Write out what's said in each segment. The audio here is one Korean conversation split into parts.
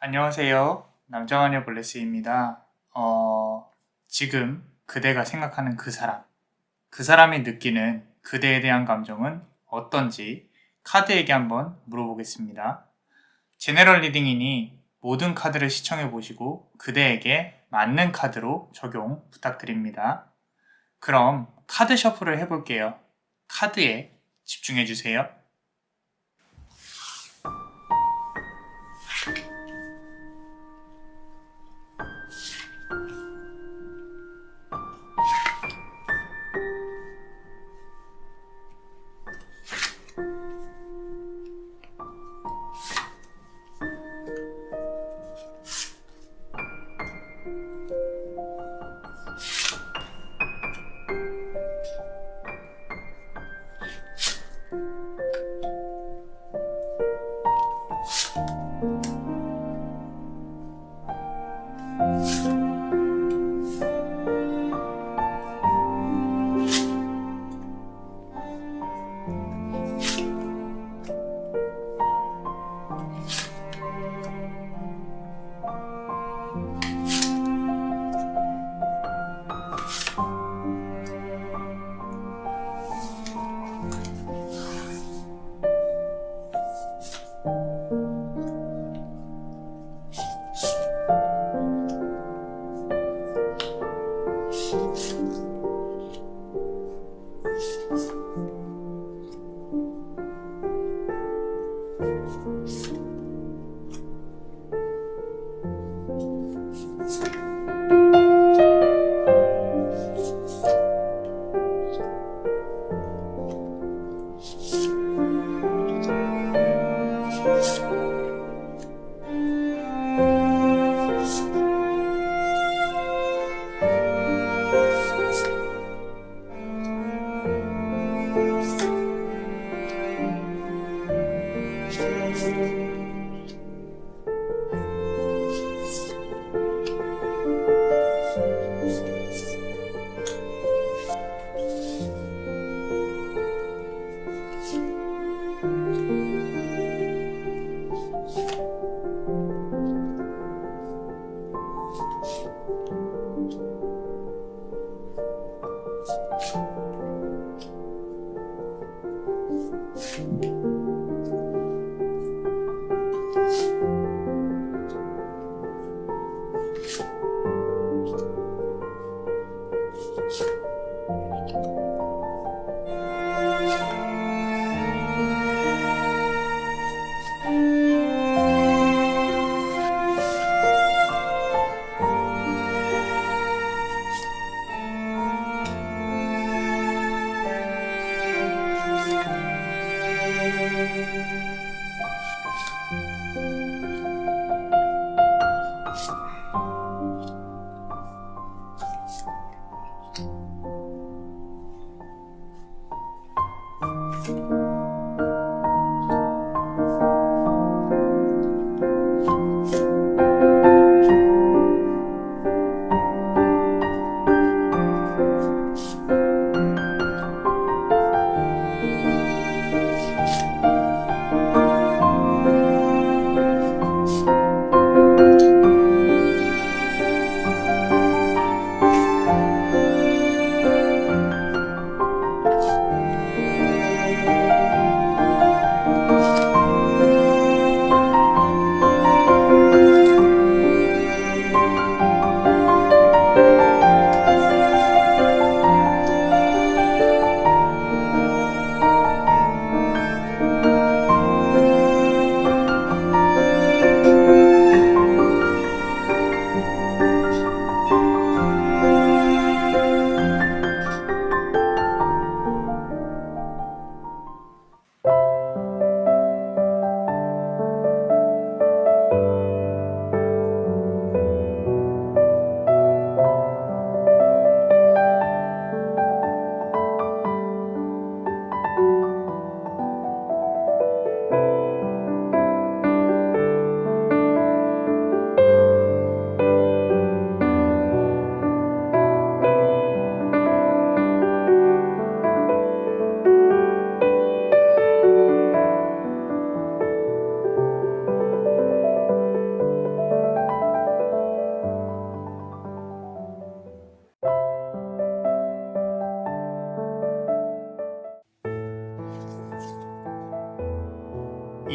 안녕하세요. 남자마녀 블레스입니다. 지금 그대가 생각하는 그 사람이 느끼는 그대에 대한 감정은 어떤지 카드에게 한번 물어보겠습니다. 제너럴 리딩이니 모든 카드를 시청해 보시고 그대에게 맞는 카드로 적용 부탁드립니다. 그럼 카드 셔플을 해볼게요. 카드에 집중해 주세요.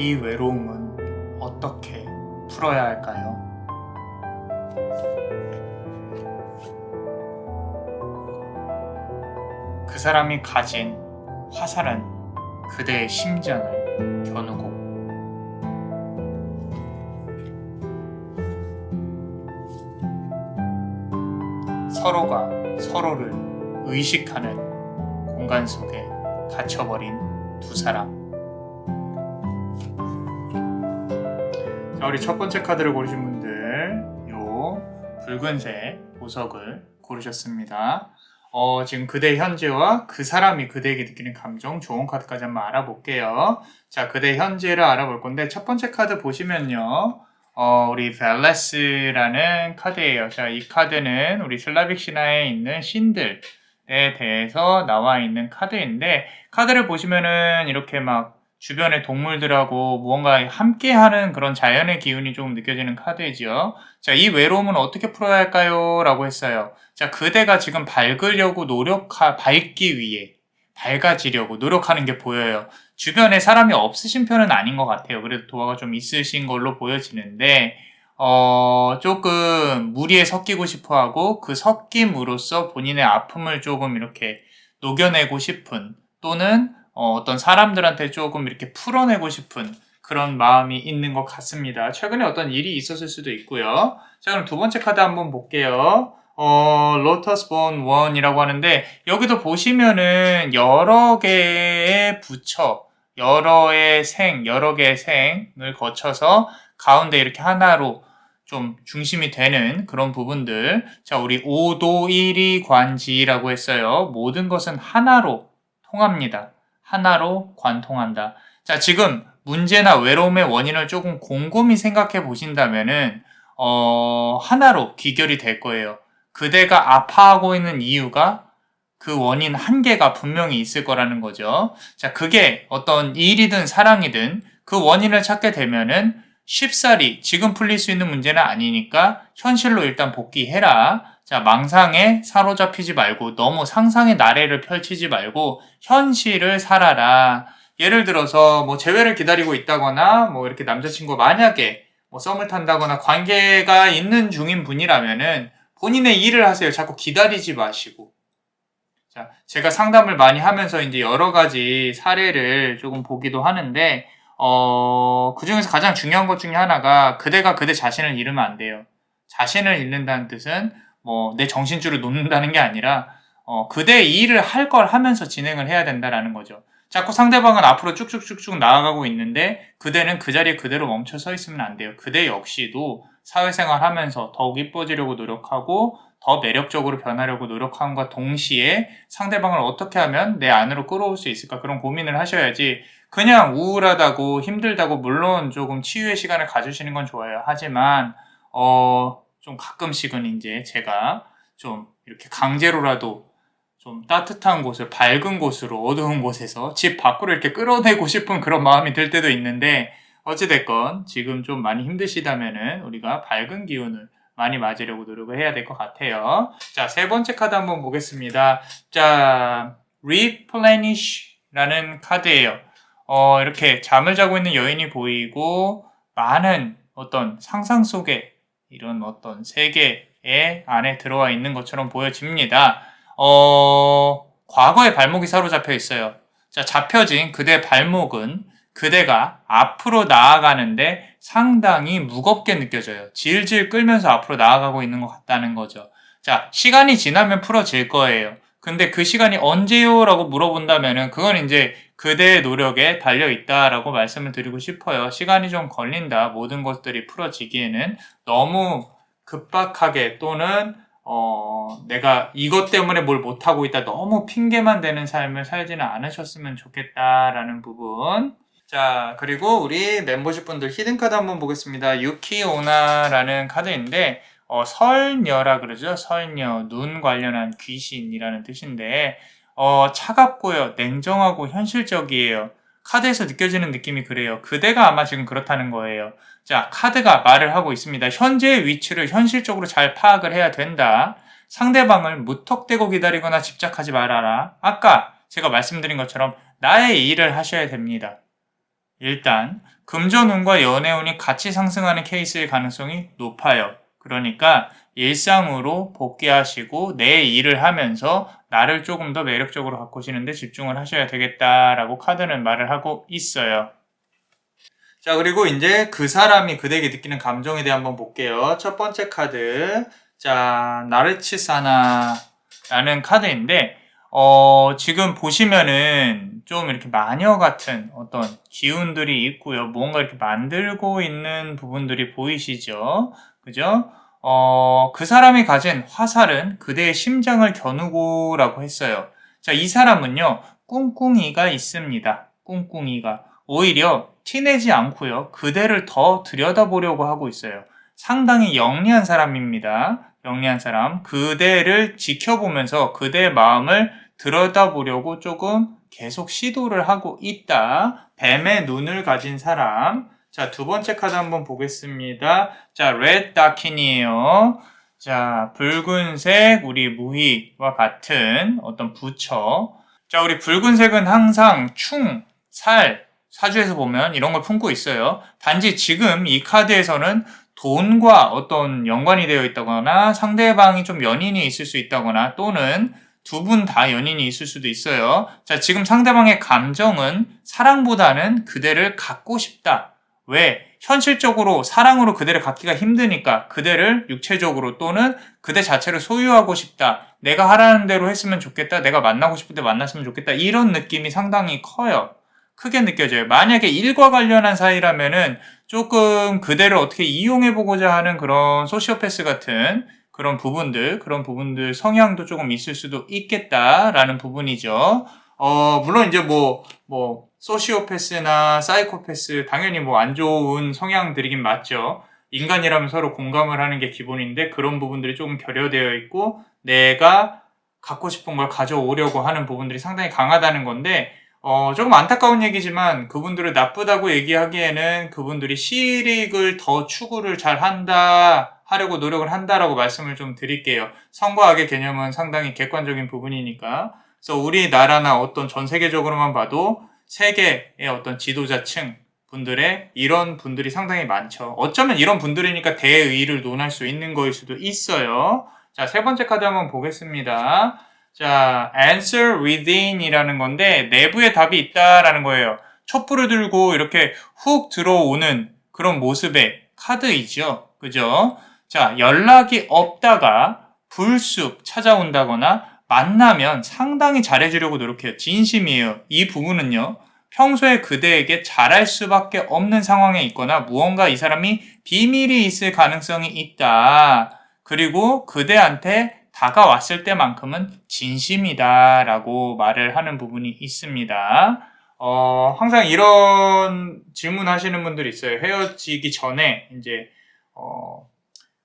이 외로움은 어떻게 풀어야 할까요? 그 사람이 가진 화살은 그대의 심장을 겨누고 서로가 서로를 의식하는 공간 속에 갇혀버린 두 사람. 자, 우리 첫 번째 카드를 고르신 분들 요 붉은색 보석을 고르셨습니다. 지금 그대 현재와 그 사람이 그대에게 느끼는 감정, 좋은 카드까지 한번 알아볼게요. 자, 그대 현재를 알아볼 건데 첫 번째 카드 보시면요. 우리 벨레스라는 카드예요. 자, 이 카드는 우리 슬라빅 신화에 있는 신들에 대해서 나와 있는 카드인데 카드를 보시면은 이렇게 막 주변의 동물들하고 무언가 함께하는 그런 자연의 기운이 조금 느껴지는 카드이죠. 자, 이 외로움은 어떻게 풀어야 할까요? 라고 했어요. 자, 그대가 지금 밝기 위해, 밝아지려고 노력하는 게 보여요. 주변에 사람이 없으신 편은 아닌 것 같아요. 그래도 도화가 좀 있으신 걸로 보여지는데, 조금 무리에 섞이고 싶어 하고, 그 섞임으로써 본인의 아픔을 조금 이렇게 녹여내고 싶은, 또는 어떤 사람들한테 조금 이렇게 풀어내고 싶은 그런 마음이 있는 것 같습니다. 최근에 어떤 일이 있었을 수도 있고요. 자, 그럼 두 번째 카드 한번 볼게요. 로터스 본 1이라고 하는데 여기도 보시면은 여러 개의 부처, 여러 개의 생을 거쳐서 가운데 이렇게 하나로 좀 중심이 되는 그런 부분들. 자, 우리 오도일이 관지라고 했어요. 모든 것은 하나로 통합니다. 하나로 관통한다. 자, 지금 문제나 외로움의 원인을 조금 곰곰이 생각해 보신다면은, 하나로 귀결이 될 거예요. 그대가 아파하고 있는 이유가 그 원인 한 개가 분명히 있을 거라는 거죠. 자, 그게 어떤 일이든 사랑이든 그 원인을 찾게 되면은 쉽사리 지금 풀릴 수 있는 문제는 아니니까 현실로 일단 복귀해라. 자, 망상에 사로잡히지 말고 너무 상상의 나래를 펼치지 말고 현실을 살아라. 예를 들어서 뭐 재회를 기다리고 있다거나 뭐 이렇게 남자친구 만약에 뭐 썸을 탄다거나 관계가 있는 중인 분이라면은 본인의 일을 하세요. 자꾸 기다리지 마시고. 자, 제가 상담을 많이 하면서 이제 여러 가지 사례를 조금 보기도 하는데, 그 중에서 가장 중요한 것 중에 하나가 그대가 그대 자신을 잃으면 안 돼요. 자신을 잃는다는 뜻은 뭐 내 정신줄을 놓는다는 게 아니라, 그대의 일을 할 걸 하면서 진행을 해야 된다라는 거죠. 자꾸 상대방은 앞으로 쭉쭉쭉쭉 나아가고 있는데 그대는 그 자리에 그대로 멈춰 서 있으면 안 돼요. 그대 역시도 사회생활 하면서 더욱 이뻐지려고 노력하고 더 매력적으로 변하려고 노력함과 동시에 상대방을 어떻게 하면 내 안으로 끌어올 수 있을까 그런 고민을 하셔야지 그냥 우울하다고 힘들다고 물론 조금 치유의 시간을 가지시는 건 좋아요. 하지만 좀 가끔씩은 이제 제가 좀 이렇게 강제로라도 좀 따뜻한 곳을 밝은 곳으로 어두운 곳에서 집 밖으로 이렇게 끌어내고 싶은 그런 마음이 들 때도 있는데 어찌됐건 지금 좀 많이 힘드시다면은 우리가 밝은 기운을 많이 맞으려고 노력을 해야 될 것 같아요. 자, 세 번째 카드 한번 보겠습니다. 자, replenish라는 카드예요. 이렇게 잠을 자고 있는 여인이 보이고 많은 어떤 상상 속에 이런 어떤 세계의 안에 들어와 있는 것처럼 보여집니다. 과거의 발목이 사로잡혀 있어요. 자, 잡혀진 그대 발목은 그대가 앞으로 나아가는데 상당히 무겁게 느껴져요. 질질 끌면서 앞으로 나아가고 있는 것 같다는 거죠. 자, 시간이 지나면 풀어질 거예요. 근데 그 시간이 언제요? 라고 물어본다면은 그건 이제 그대의 노력에 달려있다라고 말씀을 드리고 싶어요. 시간이 좀 걸린다. 모든 것들이 풀어지기에는 너무 급박하게 또는 내가 이것 때문에 뭘 못하고 있다. 너무 핑계만 대는 삶을 살지는 않으셨으면 좋겠다라는 부분. 자, 그리고 우리 멤버십 분들 히든카드 한번 보겠습니다. 유키오나라는 카드인데, 설녀라 그러죠. 설녀, 눈 관련한 귀신이라는 뜻인데, 차갑고요. 냉정하고 현실적이에요. 카드에서 느껴지는 느낌이 그래요. 그대가 아마 지금 그렇다는 거예요. 자, 카드가 말을 하고 있습니다. 현재의 위치를 현실적으로 잘 파악을 해야 된다. 상대방을 무턱대고 기다리거나 집착하지 말아라. 아까 제가 말씀드린 것처럼 나의 일을 하셔야 됩니다. 일단 금전운과 연애운이 같이 상승하는 케이스일 가능성이 높아요. 그러니까 일상으로 복귀하시고 내 일을 하면서 나를 조금 더 매력적으로 가꾸시는데 집중을 하셔야 되겠다라고 카드는 말을 하고 있어요. 자, 그리고 이제 그 사람이 그대에게 느끼는 감정에 대해 한번 볼게요. 첫 번째 카드. 자, 나르치사나라는 카드인데, 지금 보시면은 좀 이렇게 마녀 같은 어떤 기운들이 있고요. 뭔가 이렇게 만들고 있는 부분들이 보이시죠? 그죠? 그 사람이 가진 화살은 그대의 심장을 겨누고라고 했어요. 자, 이 사람은요, 꿍꿍이가 있습니다. 꿍꿍이가. 오히려 티내지 않고요. 그대를 더 들여다보려고 하고 있어요. 상당히 영리한 사람입니다. 영리한 사람. 그대를 지켜보면서 그대의 마음을 들여다보려고 조금 계속 시도를 하고 있다. 뱀의 눈을 가진 사람. 자, 두 번째 카드 한번 보겠습니다. 자, 레드 다킨이에요. 자, 붉은색 우리 무희와 같은 어떤 부처. 자, 우리 붉은색은 항상 충, 살, 사주에서 보면 이런 걸 품고 있어요. 단지 지금 이 카드에서는 돈과 어떤 연관이 되어 있다거나 상대방이 좀 연인이 있을 수 있다거나 또는 두 분 다 연인이 있을 수도 있어요. 자, 지금 상대방의 감정은 사랑보다는 그대를 갖고 싶다. 왜? 현실적으로 사랑으로 그대를 갖기가 힘드니까 그대를 육체적으로 또는 그대 자체를 소유하고 싶다. 내가 하라는 대로 했으면 좋겠다. 내가 만나고 싶을 때 만났으면 좋겠다. 이런 느낌이 상당히 커요. 크게 느껴져요. 만약에 일과 관련한 사이라면은 조금 그대를 어떻게 이용해보고자 하는 그런 소시오패스 같은 그런 부분들 성향도 조금 있을 수도 있겠다라는 부분이죠. 물론 이제 소시오패스나 사이코패스, 당연히 안 좋은 성향들이긴 맞죠. 인간이라면 서로 공감을 하는 게 기본인데 그런 부분들이 조금 결여되어 있고 내가 갖고 싶은 걸 가져오려고 하는 부분들이 상당히 강하다는 건데 조금 안타까운 얘기지만 그분들을 나쁘다고 얘기하기에는 그분들이 실익을 더 추구를 잘 하려고 노력을 한다라고 말씀을 좀 드릴게요. 선과 악의 개념은 상당히 객관적인 부분이니까. 그래서 우리나라나 어떤 전 세계적으로만 봐도 세계의 어떤 지도자층 분들의 이런 분들이 상당히 많죠. 어쩌면 이런 분들이니까 대의를 논할 수 있는 거일 수도 있어요. 자, 세 번째 카드 한번 보겠습니다. 자, answer within이라는 건데 내부에 답이 있다라는 거예요. 촛불을 들고 이렇게 훅 들어오는 그런 모습의 카드이죠. 그죠? 자, 연락이 없다가 불쑥 찾아온다거나 만나면 상당히 잘해주려고 노력해요. 진심이에요. 이 부분은요. 평소에 그대에게 잘할 수밖에 없는 상황에 있거나 무언가 이 사람이 비밀이 있을 가능성이 있다. 그리고 그대한테 다가왔을 때만큼은 진심이다라고 말을 하는 부분이 있습니다. 항상 이런 질문 하시는 분들이 있어요. 헤어지기 전에 이제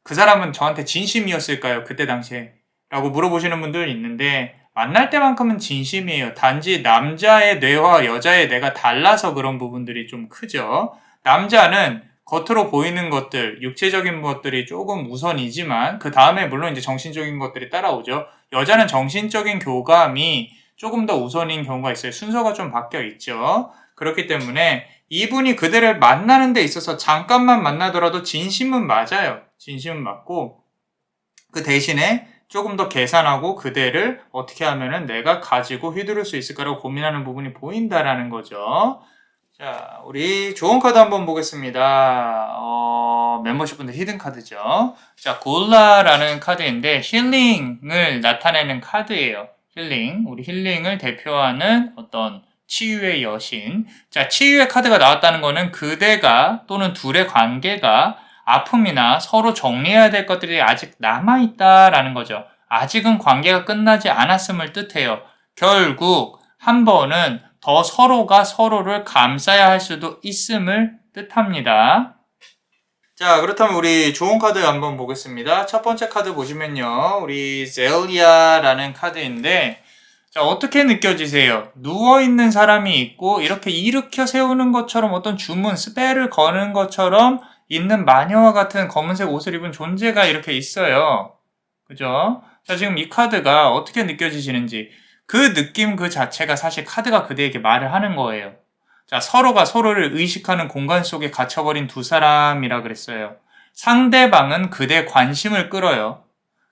그 사람은 저한테 진심이었을까요? 그때 당시에? 라고 물어보시는 분들이 있는데 만날 때만큼은 진심이에요. 단지 남자의 뇌와 여자의 뇌가 달라서 그런 부분들이 좀 크죠. 남자는 겉으로 보이는 것들, 육체적인 것들이 조금 우선이지만 그 다음에 물론 이제 정신적인 것들이 따라오죠. 여자는 정신적인 교감이 조금 더 우선인 경우가 있어요. 순서가 좀 바뀌어 있죠. 그렇기 때문에 이분이 그대를 만나는 데 있어서 잠깐만 만나더라도 진심은 맞아요. 진심은 맞고 그 대신에 조금 더 계산하고 그대를 어떻게 하면은 내가 가지고 휘두를 수 있을까라고 고민하는 부분이 보인다라는 거죠. 자, 우리 좋은 카드 한번 보겠습니다. 멤버십분들 히든 카드죠. 자, 골라라는 카드인데 힐링을 나타내는 카드예요. 힐링. 우리 힐링을 대표하는 어떤 치유의 여신. 자, 치유의 카드가 나왔다는 거는 그대가 또는 둘의 관계가 아픔이나 서로 정리해야 될 것들이 아직 남아있다라는 거죠. 아직은 관계가 끝나지 않았음을 뜻해요. 결국 한 번은 더 서로가 서로를 감싸야 할 수도 있음을 뜻합니다. 자, 그렇다면 우리 좋은 카드 한번 보겠습니다. 첫 번째 카드 보시면요. 우리 젤리아라는 카드인데 자, 어떻게 느껴지세요? 누워있는 사람이 있고 이렇게 일으켜 세우는 것처럼 어떤 주문, 스펠을 거는 것처럼 있는 마녀와 같은 검은색 옷을 입은 존재가 이렇게 있어요. 그죠? 자, 지금 이 카드가 어떻게 느껴지시는지 그 느낌 그 자체가 사실 카드가 그대에게 말을 하는 거예요. 자, 서로가 서로를 의식하는 공간 속에 갇혀버린 두 사람이라 그랬어요. 상대방은 그대의 관심을 끌어요.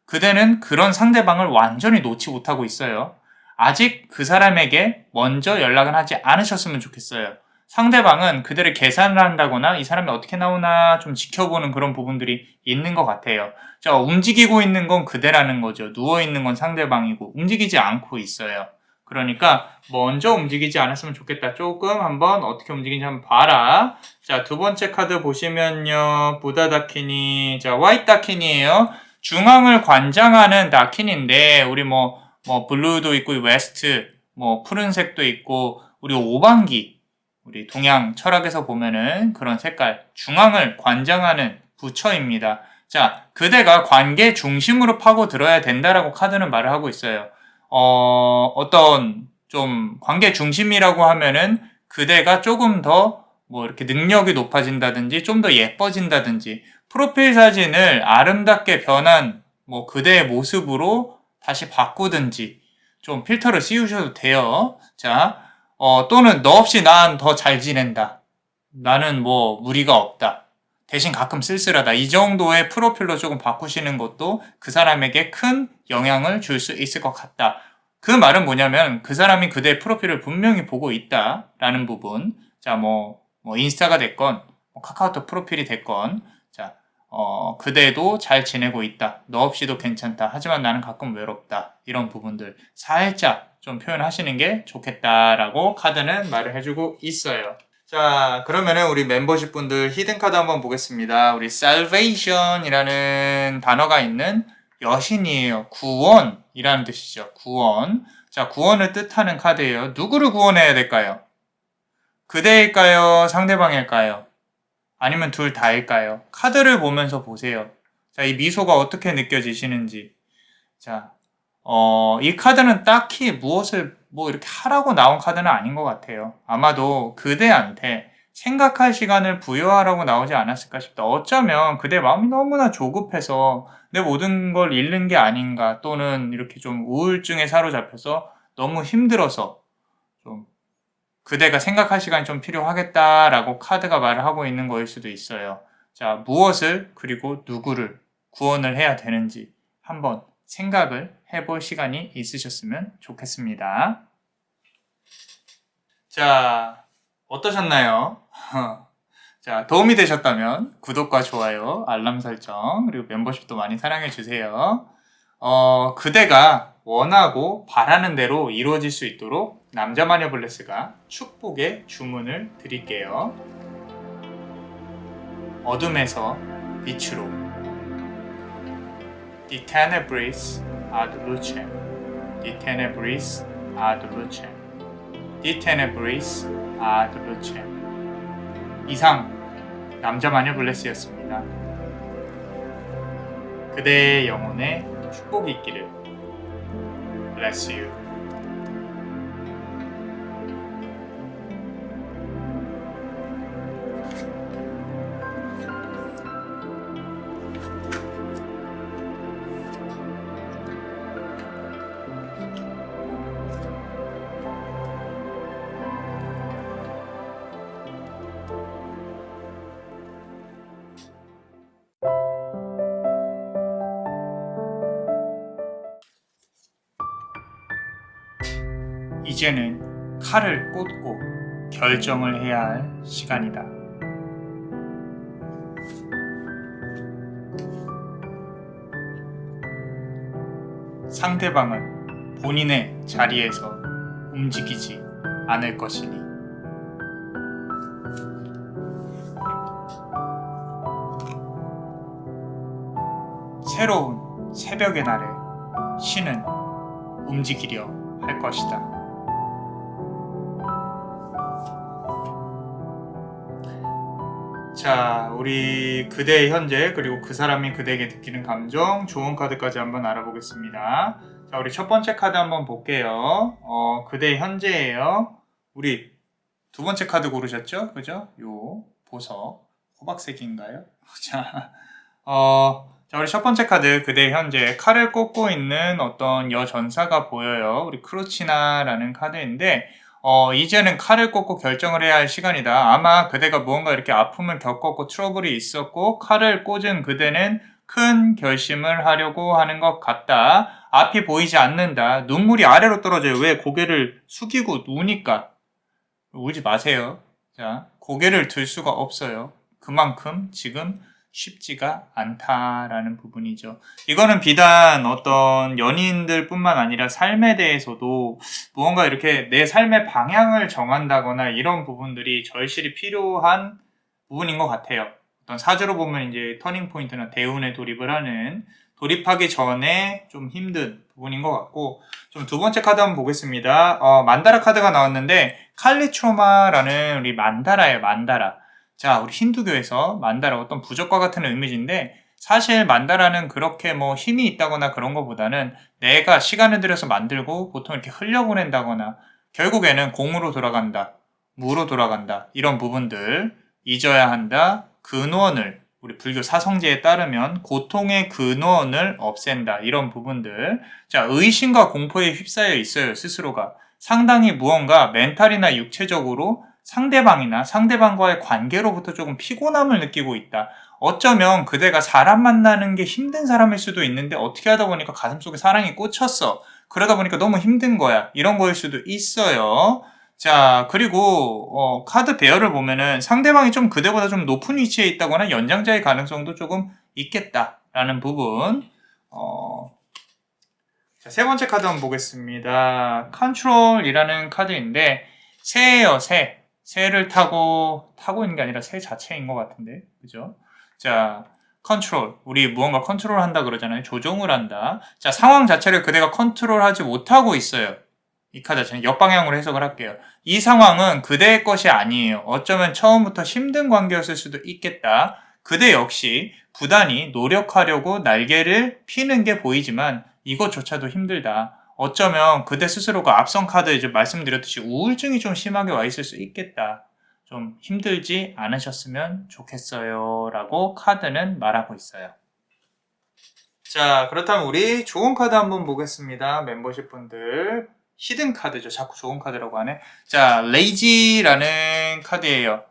그대는 그런 상대방을 완전히 놓지 못하고 있어요. 아직 그 사람에게 먼저 연락은 하지 않으셨으면 좋겠어요. 상대방은 그대를 계산을 한다거나 이 사람이 어떻게 나오나 좀 지켜보는 그런 부분들이 있는 것 같아요. 자, 움직이고 있는 건 그대라는 거죠. 누워있는 건 상대방이고 움직이지 않고 있어요. 그러니까 먼저 움직이지 않았으면 좋겠다. 조금 한번 어떻게 움직이는지 한번 봐라. 자, 두 번째 카드 보시면요. 부다 다키니. 자, 화이트 다키니예요. 중앙을 관장하는 다키니인데 우리 블루도 있고 웨스트, 푸른색도 있고 우리 오방기, 우리 동양 철학에서 보면은 그런 색깔, 중앙을 관장하는 부처입니다. 자, 그대가 관계 중심으로 파고들어야 된다라고 카드는 말을 하고 있어요. 어떤 좀 관계 중심이라고 하면은 그대가 조금 더 이렇게 능력이 높아진다든지 좀 더 예뻐진다든지 프로필 사진을 아름답게 변한 그대의 모습으로 다시 바꾸든지 좀 필터를 씌우셔도 돼요. 자, 또는 너 없이 난 더 잘 지낸다. 나는 무리가 없다. 대신 가끔 쓸쓸하다. 이 정도의 프로필로 조금 바꾸시는 것도 그 사람에게 큰 영향을 줄 수 있을 것 같다. 그 말은 뭐냐면 그 사람이 그대의 프로필을 분명히 보고 있다라는 부분. 자, 인스타가 됐건 카카오톡 프로필이 됐건 자, 그대도 잘 지내고 있다. 너 없이도 괜찮다. 하지만 나는 가끔 외롭다. 이런 부분들 살짝 좀 표현하시는 게 좋겠다라고 카드는 말을 해주고 있어요. 자, 그러면은 우리 멤버십 분들 히든 카드 한번 보겠습니다. 우리 salvation이라는 단어가 있는 여신이에요. 구원이라는 뜻이죠. 구원. 자, 구원을 뜻하는 카드예요. 누구를 구원해야 될까요? 그대일까요? 상대방일까요? 아니면 둘 다일까요? 카드를 보면서 보세요. 자, 이 미소가 어떻게 느껴지시는지. 자, 이 카드는 딱히 무엇을 이렇게 하라고 나온 카드는 아닌 것 같아요. 아마도 그대한테 생각할 시간을 부여하라고 나오지 않았을까 싶다. 어쩌면 그대 마음이 너무나 조급해서 내 모든 걸 잃는 게 아닌가, 또는 이렇게 좀 우울증에 사로잡혀서 너무 힘들어서 좀 그대가 생각할 시간이 좀 필요하겠다라고 카드가 말을 하고 있는 거일 수도 있어요. 자, 무엇을 그리고 누구를 구원을 해야 되는지 한번 생각을 해볼 시간이 있으셨으면 좋겠습니다. 자, 어떠셨나요? 자, 도움이 되셨다면 구독과 좋아요, 알람 설정, 그리고 멤버십도 많이 사랑해주세요. 그대가 원하고 바라는 대로 이루어질 수 있도록 남자마녀 블레스가 축복의 주문을 드릴게요. 어둠에서 빛으로 Di tenebris ad lucem, Di tenebris ad lucem, Di tenebris ad lucem. 이상 남자마녀 블레스였습니다. 그대의 영혼에 축복이 있기를. Bless you. 이제는 칼을 꽂고 결정을 해야 할 시간이다. 상대방은 본인의 자리에서 움직이지 않을 것이니. 새로운 새벽의 날에 신은 움직이려 할 것이다. 자, 우리 그대의 현재, 그리고 그 사람이 그대에게 느끼는 감정, 좋은 카드까지 한번 알아보겠습니다. 자, 우리 첫 번째 카드 한번 볼게요. 그대의 현재예요. 우리 두 번째 카드 고르셨죠? 그죠? 요 보석 호박색인가요? 자, 우리 첫 번째 카드, 그대의 현재, 칼을 꽂고 있는 어떤 여전사가 보여요. 우리 크루치나라는 카드인데, 이제는 칼을 꽂고 결정을 해야 할 시간이다. 아마 그대가 무언가 이렇게 아픔을 겪었고 트러블이 있었고 칼을 꽂은 그대는 큰 결심을 하려고 하는 것 같다. 앞이 보이지 않는다. 눈물이 아래로 떨어져요. 왜? 고개를 숙이고 우니까. 울지 마세요. 자, 고개를 들 수가 없어요. 그만큼 지금 쉽지가 않다라는 부분이죠. 이거는 비단 어떤 연인들 뿐만 아니라 삶에 대해서도 무언가 이렇게 내 삶의 방향을 정한다거나 이런 부분들이 절실히 필요한 부분인 것 같아요. 어떤 사주로 보면 이제 터닝 포인트나 대운에 돌입을 하는 돌입하기 전에 좀 힘든 부분인 것 같고, 좀 두 번째 카드 한번 보겠습니다. 만다라 카드가 나왔는데 칼리트로마라는 우리 만다라예요. 만다라. 자, 우리 힌두교에서 만다라 어떤 부적과 같은 의미인데, 사실 만다라는 그렇게 뭐 힘이 있다거나 그런 것보다는 내가 시간을 들여서 만들고 보통 이렇게 흘려보낸다거나 결국에는 공으로 돌아간다, 무로 돌아간다, 이런 부분들 잊어야 한다. 근원을, 우리 불교 사성제에 따르면 고통의 근원을 없앤다, 이런 부분들. 자, 의심과 공포에 휩싸여 있어요. 스스로가 상당히 무언가 멘탈이나 육체적으로 상대방이나 상대방과의 관계로부터 조금 피곤함을 느끼고 있다. 어쩌면 그대가 사람 만나는 게 힘든 사람일 수도 있는데 어떻게 하다 보니까 가슴속에 사랑이 꽂혔어. 그러다 보니까 너무 힘든 거야. 이런 거일 수도 있어요. 자, 그리고 카드 배열을 보면은 상대방이 좀 그대보다 좀 높은 위치에 있다거나 연장자의 가능성도 조금 있겠다라는 부분. 자, 세 번째 카드 한번 보겠습니다. 컨트롤이라는 카드인데 새예요, 새. 새를 타고 있는 게 아니라 새 자체인 것 같은데, 그죠? 자, 컨트롤. 우리 무언가 컨트롤 한다 그러잖아요. 조종을 한다. 자, 상황 자체를 그대가 컨트롤하지 못하고 있어요. 이 카드 자체는 역방향으로 해석을 할게요. 이 상황은 그대의 것이 아니에요. 어쩌면 처음부터 힘든 관계였을 수도 있겠다. 그대 역시 부단히 노력하려고 날개를 피는 게 보이지만 이것조차도 힘들다. 어쩌면 그대 스스로가 앞선 카드에 이제 말씀드렸듯이 우울증이 좀 심하게 와 있을 수 있겠다. 좀 힘들지 않으셨으면 좋겠어요. 라고 카드는 말하고 있어요. 자, 그렇다면 우리 좋은 카드 한번 보겠습니다. 멤버십 분들. 히든 카드죠. 자꾸 좋은 카드라고 하네. 자, 레이지라는 카드예요.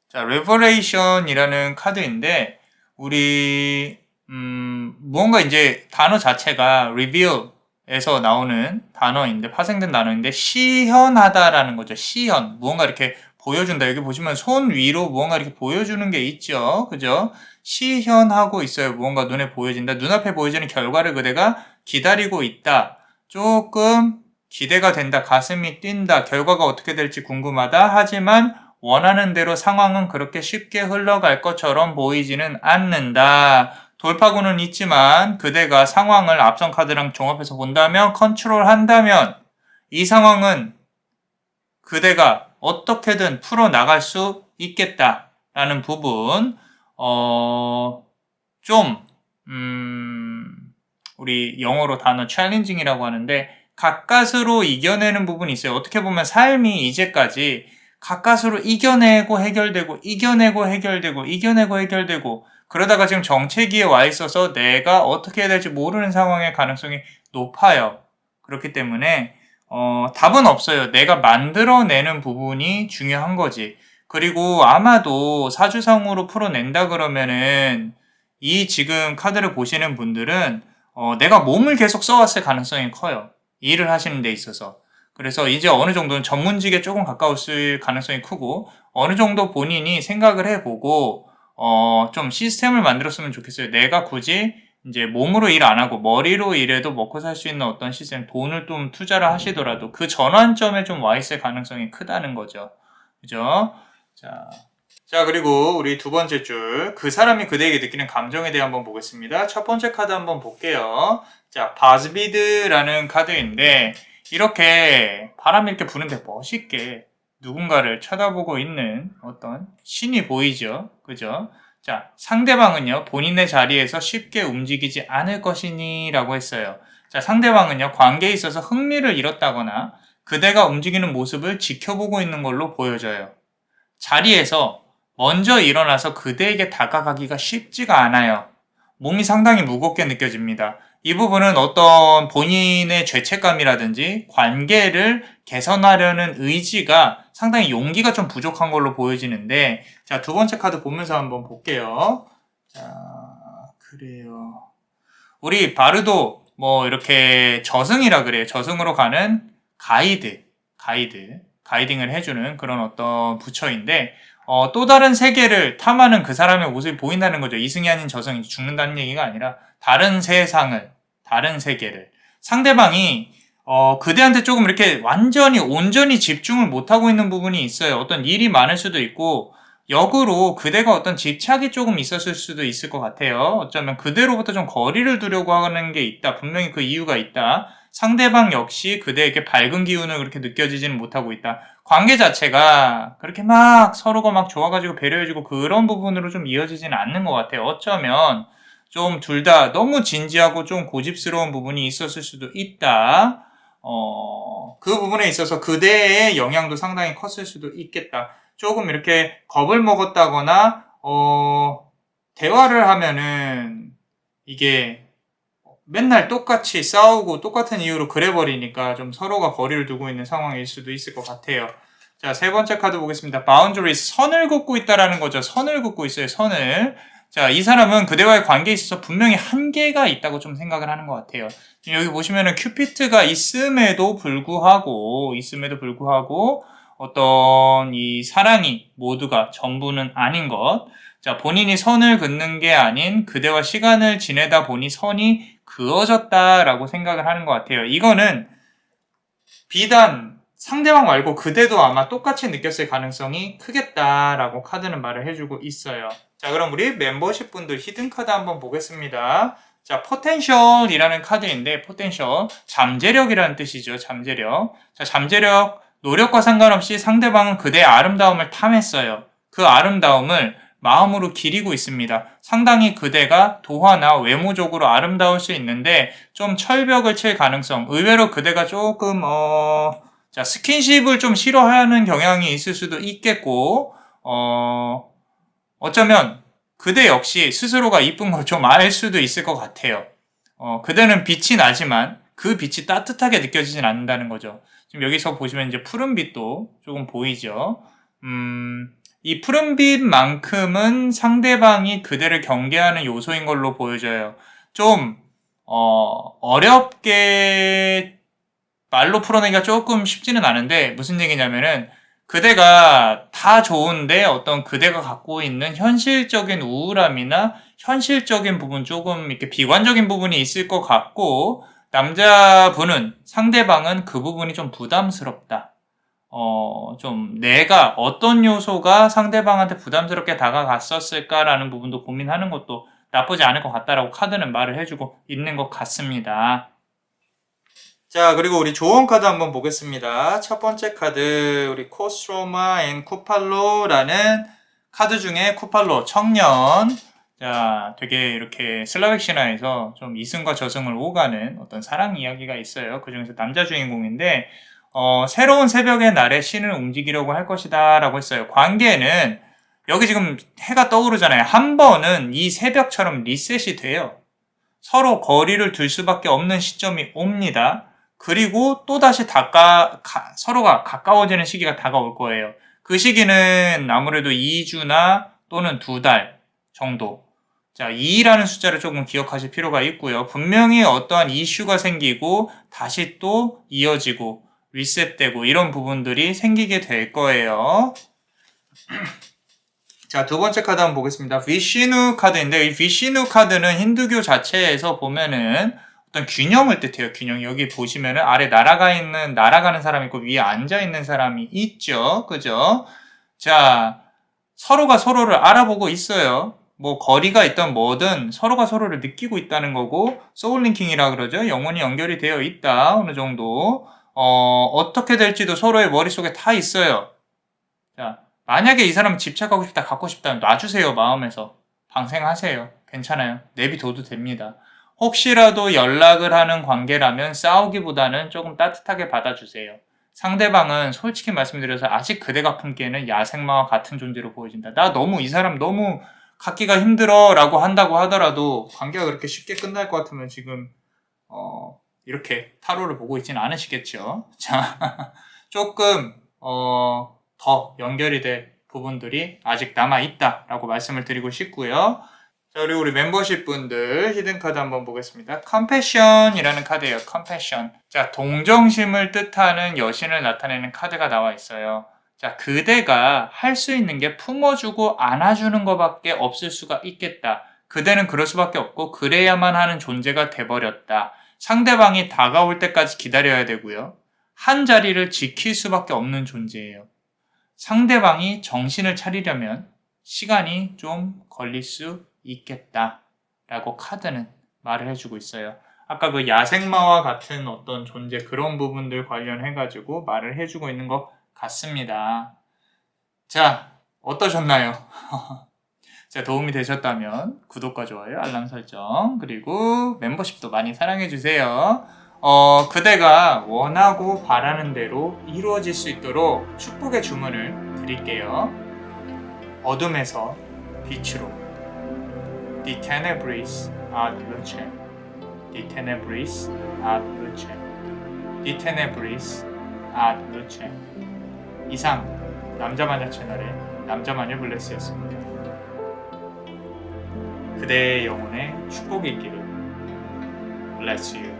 자, 레버레이션이라는 카드인데 우리 무언가 이제 단어 자체가 reveal에서 나오는 단어인데, 파생된 단어인데 시현하다라는 거죠. 시현. 무언가 이렇게 보여준다. 여기 보시면 손 위로 무언가 이렇게 보여주는 게 있죠. 그죠? 시현하고 있어요. 무언가 눈에 보여진다. 눈앞에 보여지는 결과를 그대가 기다리고 있다. 조금 기대가 된다. 가슴이 뛴다. 결과가 어떻게 될지 궁금하다. 하지만 원하는 대로 상황은 그렇게 쉽게 흘러갈 것처럼 보이지는 않는다. 돌파구는 있지만 그대가 상황을 앞선 카드랑 종합해서 본다면, 컨트롤한다면 이 상황은 그대가 어떻게든 풀어나갈 수 있겠다라는 부분. 우리 영어로 단어 challenging이라고 하는데 가까스로 이겨내는 부분이 있어요. 어떻게 보면 삶이 이제까지 가까스로 이겨내고 해결되고 이겨내고 해결되고 이겨내고 해결되고 그러다가 지금 정체기에 와 있어서 내가 어떻게 해야 될지 모르는 상황의 가능성이 높아요. 그렇기 때문에 답은 없어요. 내가 만들어내는 부분이 중요한 거지. 그리고 아마도 사주상으로 풀어낸다 그러면은 이 지금 카드를 보시는 분들은 내가 몸을 계속 써왔을 가능성이 커요. 일을 하시는 데 있어서. 그래서 이제 어느 정도는 전문직에 조금 가까웠을 가능성이 크고, 어느 정도 본인이 생각을 해보고 좀 시스템을 만들었으면 좋겠어요. 내가 굳이 이제 몸으로 일 안 하고 머리로 일해도 먹고 살 수 있는 어떤 시스템, 돈을 좀 투자를 하시더라도 그 전환점에 좀 와 있을 가능성이 크다는 거죠. 그죠? 자, 그리고 우리 두 번째 줄, 그 사람이 그대에게 느끼는 감정에 대해 한번 보겠습니다. 첫 번째 카드 한번 볼게요. 자, 바즈비드라는 카드인데, 이렇게 바람이 이렇게 부는데 멋있게 누군가를 쳐다보고 있는 어떤 신이 보이죠. 그죠? 자, 상대방은요, 본인의 자리에서 쉽게 움직이지 않을 것이니 라고 했어요. 자, 상대방은요, 관계에 있어서 흥미를 잃었다거나 그대가 움직이는 모습을 지켜보고 있는 걸로 보여져요. 자리에서 먼저 일어나서 그대에게 다가가기가 쉽지가 않아요. 몸이 상당히 무겁게 느껴집니다. 이 부분은 어떤 본인의 죄책감이라든지 관계를 개선하려는 의지가 상당히 용기가 좀 부족한 걸로 보여지는데, 자, 두 번째 카드 보면서 한번 볼게요. 자, 그래요. 우리 바르도 뭐 이렇게 저승이라 그래요. 저승으로 가는 가이딩을 해주는 그런 어떤 부처인데, 또 다른 세계를 탐하는 그 사람의 모습이 보인다는 거죠. 이승이 아닌 저승이 죽는다는 얘기가 아니라 다른 세상을, 다른 세계를. 상대방이 그대한테 조금 이렇게 완전히 온전히 집중을 못하고 있는 부분이 있어요. 어떤 일이 많을 수도 있고, 역으로 그대가 어떤 집착이 조금 있었을 수도 있을 것 같아요. 어쩌면 그대로부터 좀 거리를 두려고 하는 게 있다. 분명히 그 이유가 있다. 상대방 역시 그대에게 밝은 기운을 그렇게 느껴지지는 못하고 있다. 관계 자체가 그렇게 막 서로가 막 좋아가지고 배려해주고 그런 부분으로 좀 이어지지는 않는 것 같아요. 어쩌면 좀 둘 다 너무 진지하고 좀 고집스러운 부분이 있었을 수도 있다. 그 부분에 있어서 그대의 영향도 상당히 컸을 수도 있겠다. 조금 이렇게 겁을 먹었다거나, 대화를 하면은 이게 맨날 똑같이 싸우고 똑같은 이유로 그래버리니까 좀 서로가 거리를 두고 있는 상황일 수도 있을 것 같아요. 자, 세 번째 카드 보겠습니다. boundaries, 선을 긋고 있다라는 거죠. 선을 긋고 있어요, 선을. 자, 이 사람은 그대와의 관계에 있어서 분명히 한계가 있다고 좀 생각을 하는 것 같아요. 지금 여기 보시면은 큐피트가 있음에도 불구하고, 어떤 이 사랑이 모두가 전부는 아닌 것. 자, 본인이 선을 긋는 게 아닌 그대와 시간을 지내다 보니 선이 그어졌다라고 생각을 하는 것 같아요. 이거는 비단 상대방 말고 그대도 아마 똑같이 느꼈을 가능성이 크겠다라고 카드는 말을 해주고 있어요. 자, 그럼 우리 멤버십 분들 히든 카드 한번 보겠습니다. 자, 포텐셜이라는 카드인데, 포텐셜, 잠재력이라는 뜻이죠. 잠재력. 자, 잠재력, 노력과 상관없이 상대방은 그대의 아름다움을 탐했어요. 그 아름다움을 마음으로 기리고 있습니다. 상당히 그대가 도화나 외모적으로 아름다울 수 있는데 좀 철벽을 칠 가능성, 의외로 그대가 조금 자, 스킨십을 좀 싫어하는 경향이 있을 수도 있겠고, 어쩌면 그대 역시 스스로가 이쁜 걸 좀 알 수도 있을 것 같아요. 그대는 빛이 나지만 그 빛이 따뜻하게 느껴지진 않는다는 거죠. 지금 여기서 보시면 이제 푸른빛도 조금 보이죠. 이 푸른빛만큼은 상대방이 그대를 경계하는 요소인 걸로 보여져요. 좀 어렵게 말로 풀어내기가 조금 쉽지는 않은데, 무슨 얘기냐면은 그대가 다 좋은데 어떤 그대가 갖고 있는 현실적인 우울함이나 현실적인 부분, 조금 이렇게 비관적인 부분이 있을 것 같고, 남자분은, 상대방은 그 부분이 좀 부담스럽다. 좀 내가 어떤 요소가 상대방한테 부담스럽게 다가갔었을까라는 부분도 고민하는 것도 나쁘지 않을 것 같다라고 카드는 말을 해주고 있는 것 같습니다. 자, 그리고 우리 조언 카드 한번 보겠습니다. 첫 번째 카드, 우리 코스트로마 앤 쿠팔로라는 카드 중에 쿠팔로, 청년. 자, 되게 이렇게 슬라벡 신화에서 좀 이승과 저승을 오가는 어떤 사랑 이야기가 있어요. 그 중에서 남자 주인공인데, 새로운 새벽의 날에 신을 움직이려고 할 것이다 라고 했어요. 관계는 여기 지금 해가 떠오르잖아요. 한 번은 이 새벽처럼 리셋이 돼요. 서로 거리를 둘 수밖에 없는 시점이 옵니다. 그리고 또다시 서로가 가까워지는 시기가 다가올 거예요. 그 시기는 아무래도 2주나 또는 2달 정도. 자, 2라는 숫자를 조금 기억하실 필요가 있고요. 분명히 어떠한 이슈가 생기고 다시 또 이어지고 리셋되고 이런 부분들이 생기게 될 거예요. 자, 두 번째 카드 한번 보겠습니다. 비시누 카드인데, 이 비시누 카드는 힌두교 자체에서 보면은 어떤 균형을 뜻해요. 균형. 여기 보시면은 아래 날아가는 사람이 있고 위에 앉아있는 사람이 있죠. 그죠? 자, 서로가 서로를 알아보고 있어요. 뭐 거리가 있던 뭐든 서로가 서로를 느끼고 있다는 거고, 소울링킹이라 그러죠. 영혼이 연결이 되어 있다. 어느 정도. 어떻게 될지도 서로의 머릿속에 다 있어요. 자, 만약에 이 사람 집착하고 싶다, 갖고 싶다면 놔주세요. 마음에서. 방생하세요. 괜찮아요. 내비둬도 됩니다. 혹시라도 연락을 하는 관계라면 싸우기보다는 조금 따뜻하게 받아주세요. 상대방은 솔직히 말씀드려서 아직 그대가 품기에는 야생마와 같은 존재로 보여진다. 나 너무 이 사람 너무 갖기가 힘들어 라고 한다고 하더라도 관계가 그렇게 쉽게 끝날 것 같으면 지금 이렇게 타로를 보고 있지는 않으시겠죠. 자, 조금 더 연결이 될 부분들이 아직 남아있다 라고 말씀을 드리고 싶고요. 자, 그리고 우리 멤버십 분들 히든카드 한번 보겠습니다. 컴패션이라는 카드예요. 컴패션. 자, 동정심을 뜻하는 여신을 나타내는 카드가 나와 있어요. 자, 그대가 할 수 있는 게 품어주고 안아주는 것밖에 없을 수가 있겠다. 그대는 그럴 수밖에 없고 그래야만 하는 존재가 돼버렸다. 상대방이 다가올 때까지 기다려야 되고요. 한 자리를 지킬 수밖에 없는 존재예요. 상대방이 정신을 차리려면 시간이 좀 걸릴 수 있겠다 라고 카드는 말을 해주고 있어요. 아까 그 야생마와 같은 어떤 존재 그런 부분들 관련해 가지고 말을 해주고 있는 것 같습니다. 자, 어떠셨나요? 자, 도움이 되셨다면 구독과 좋아요, 알람 설정, 그리고 멤버십도 많이 사랑해주세요. 그대가 원하고 바라는 대로 이루어질 수 있도록 축복의 주문을 드릴게요. 어둠에서 빛으로 Die Tenebris ad lucem. Die Tenebris ad lucem. Die Tenebris ad lucem. 이상 남자마녀 채널의 남자마녀 블레스였습니다. 그대의 영혼에 축복이 있기를. Bless you.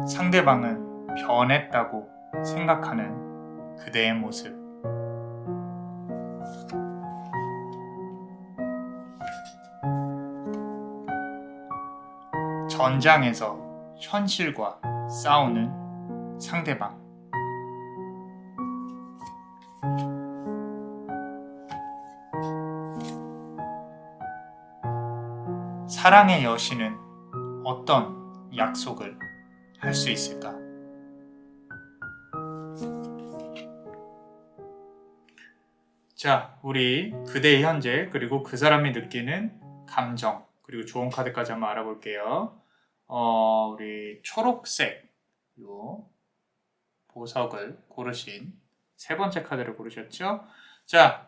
상대방은 변했다고 생각하는 그대의 모습. 전장에서 현실과 싸우는 상대방. 사랑의 여신은 어떤 약속을 할 수 있을까? 자, 우리 그대의 현재 그리고 그 사람이 느끼는 감정 그리고 좋은 카드까지 한번 알아볼게요. 우리 초록색 요 보석을 고르신 세 번째 카드를 고르셨죠? 자,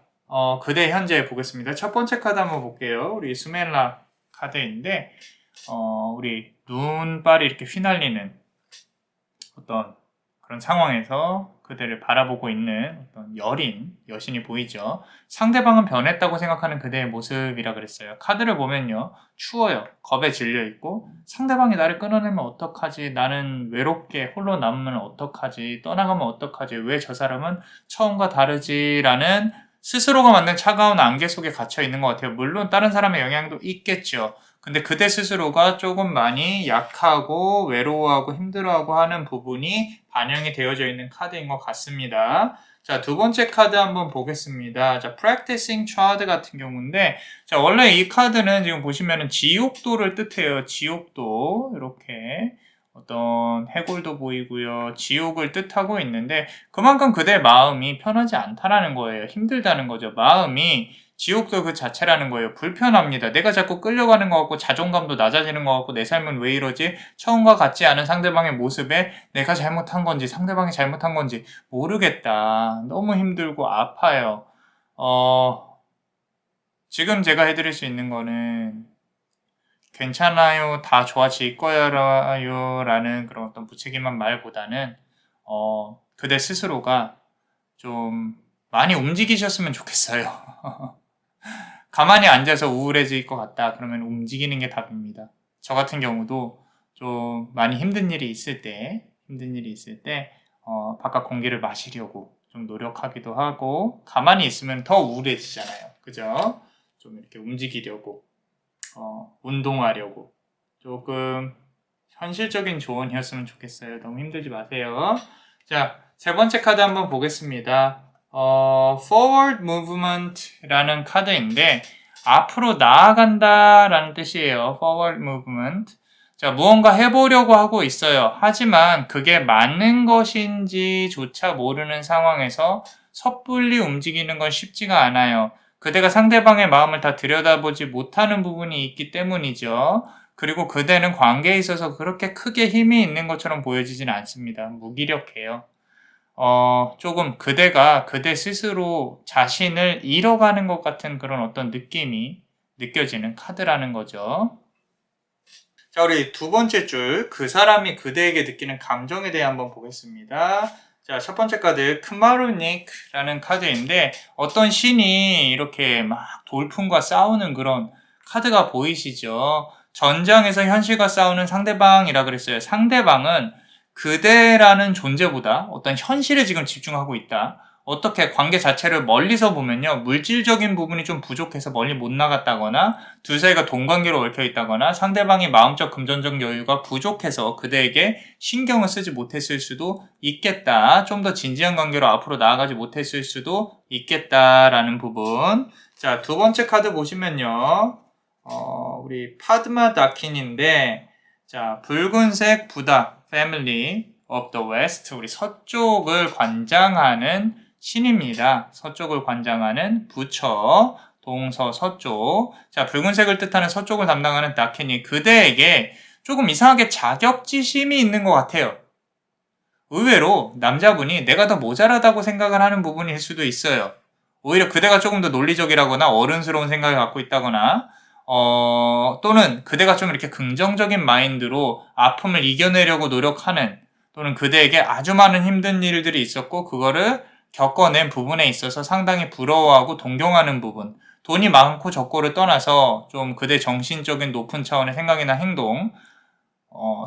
그대의 현재 보겠습니다. 첫 번째 카드 한번 볼게요. 우리 수멜라 카드인데 우리 눈발이 이렇게 휘날리는 어떤 그런 상황에서 그대를 바라보고 있는 어떤 여린 여신이 보이죠. 상대방은 변했다고 생각하는 그대의 모습이라 그랬어요. 카드를 보면요. 추워요. 겁에 질려 있고 상대방이 나를 끊어내면 어떡하지? 나는 외롭게 홀로 남으면 어떡하지? 떠나가면 어떡하지? 왜 저 사람은 처음과 다르지? 라는 스스로가 만든 차가운 안개 속에 갇혀 있는 것 같아요. 물론 다른 사람의 영향도 있겠죠. 근데 그대 스스로가 조금 많이 약하고 외로워하고 힘들어하고 하는 부분이 반영이 되어져 있는 카드인 것 같습니다. 자, 두 번째 카드 한번 보겠습니다. 자, Practicing Child 같은 경우인데, 자, 원래 이 카드는 지금 보시면은 지옥도를 뜻해요. 지옥도. 이렇게 어떤 해골도 보이고요. 지옥을 뜻하고 있는데, 그만큼 그대의 마음이 편하지 않다라는 거예요. 힘들다는 거죠. 마음이 지옥도 그 자체라는 거예요. 불편합니다. 내가 자꾸 끌려가는 것 같고 자존감도 낮아지는 것 같고 내 삶은 왜 이러지? 처음과 같지 않은 상대방의 모습에 내가 잘못한 건지 상대방이 잘못한 건지 모르겠다. 너무 힘들고 아파요. 지금 제가 해드릴 수 있는 거는 괜찮아요. 다 좋아질 거예요. 라는 그런 어떤 무책임한 말보다는 그대 스스로가 좀 많이 움직이셨으면 좋겠어요. 가만히 앉아서 우울해질 것 같다. 그러면 움직이는 게 답입니다. 저 같은 경우도 좀 많이 힘든 일이 있을 때 바깥 공기를 마시려고 좀 노력하기도 하고 가만히 있으면 더 우울해지잖아요. 그죠? 좀 이렇게 움직이려고 운동하려고 조금 현실적인 조언이었으면 좋겠어요. 너무 힘들지 마세요. 자, 세 번째 카드 한번 보겠습니다. Forward Movement라는 카드인데 앞으로 나아간다라는 뜻이에요. forward movement. 자, 무언가 해보려고 하고 있어요. 하지만 그게 맞는 것인지조차 모르는 상황에서 섣불리 움직이는 건 쉽지가 않아요. 그대가 상대방의 마음을 다 들여다보지 못하는 부분이 있기 때문이죠. 그리고 그대는 관계에 있어서 그렇게 크게 힘이 있는 것처럼 보여지진 않습니다. 무기력해요. 조금 그대가 그대 스스로 자신을 잃어가는 것 같은 그런 어떤 느낌이 느껴지는 카드라는 거죠. 자, 우리 두 번째 줄, 그 사람이 그대에게 느끼는 감정에 대해 한번 보겠습니다. 자, 첫 번째 카드, 크마루닉라는 카드인데, 어떤 신이 이렇게 막 돌풍과 싸우는 그런 카드가 보이시죠? 전장에서 현실과 싸우는 상대방이라 그랬어요. 상대방은 그대라는 존재보다 어떤 현실에 지금 집중하고 있다. 어떻게 관계 자체를 멀리서 보면요. 물질적인 부분이 좀 부족해서 멀리 못 나갔다거나 둘 사이가 동관계로 얽혀 있다거나 상대방이 마음적 금전적 여유가 부족해서 그대에게 신경을 쓰지 못했을 수도 있겠다. 좀 더 진지한 관계로 앞으로 나아가지 못했을 수도 있겠다라는 부분. 자, 두 번째 카드 보시면요. 우리 파드마 다킨인데 자, 붉은색 부다 Family of the West, 우리 서쪽을 관장하는 신입니다. 서쪽을 관장하는 부처, 동서 서쪽. 자, 붉은색을 뜻하는 서쪽을 담당하는 다켄이 그대에게 조금 이상하게 자격지심이 있는 것 같아요. 의외로 남자분이 내가 더 모자라다고 생각을 하는 부분일 수도 있어요. 오히려 그대가 조금 더 논리적이라거나 어른스러운 생각을 갖고 있다거나 또는 그대가 좀 이렇게 긍정적인 마인드로 아픔을 이겨내려고 노력하는 또는 그대에게 아주 많은 힘든 일들이 있었고 그거를 겪어낸 부분에 있어서 상당히 부러워하고 동경하는 부분, 돈이 많고 적고를 떠나서 좀 그대 정신적인 높은 차원의 생각이나 행동,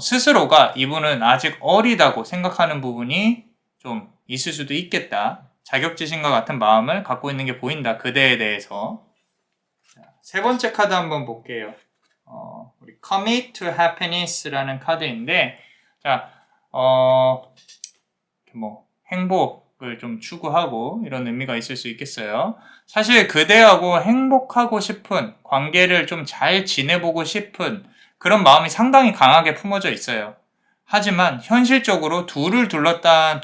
스스로가 이분은 아직 어리다고 생각하는 부분이 좀 있을 수도 있겠다. 자격지심과 같은 마음을 갖고 있는 게 보인다. 그대에 대해서. 세 번째 카드 한번 볼게요. 우리 Commit to Happiness라는 카드인데, 자, 행복을 좀 추구하고 이런 의미가 있을 수 있겠어요. 사실 그대하고 행복하고 싶은 관계를 좀 잘 지내보고 싶은 그런 마음이 상당히 강하게 품어져 있어요. 하지만 현실적으로 둘을 둘러싼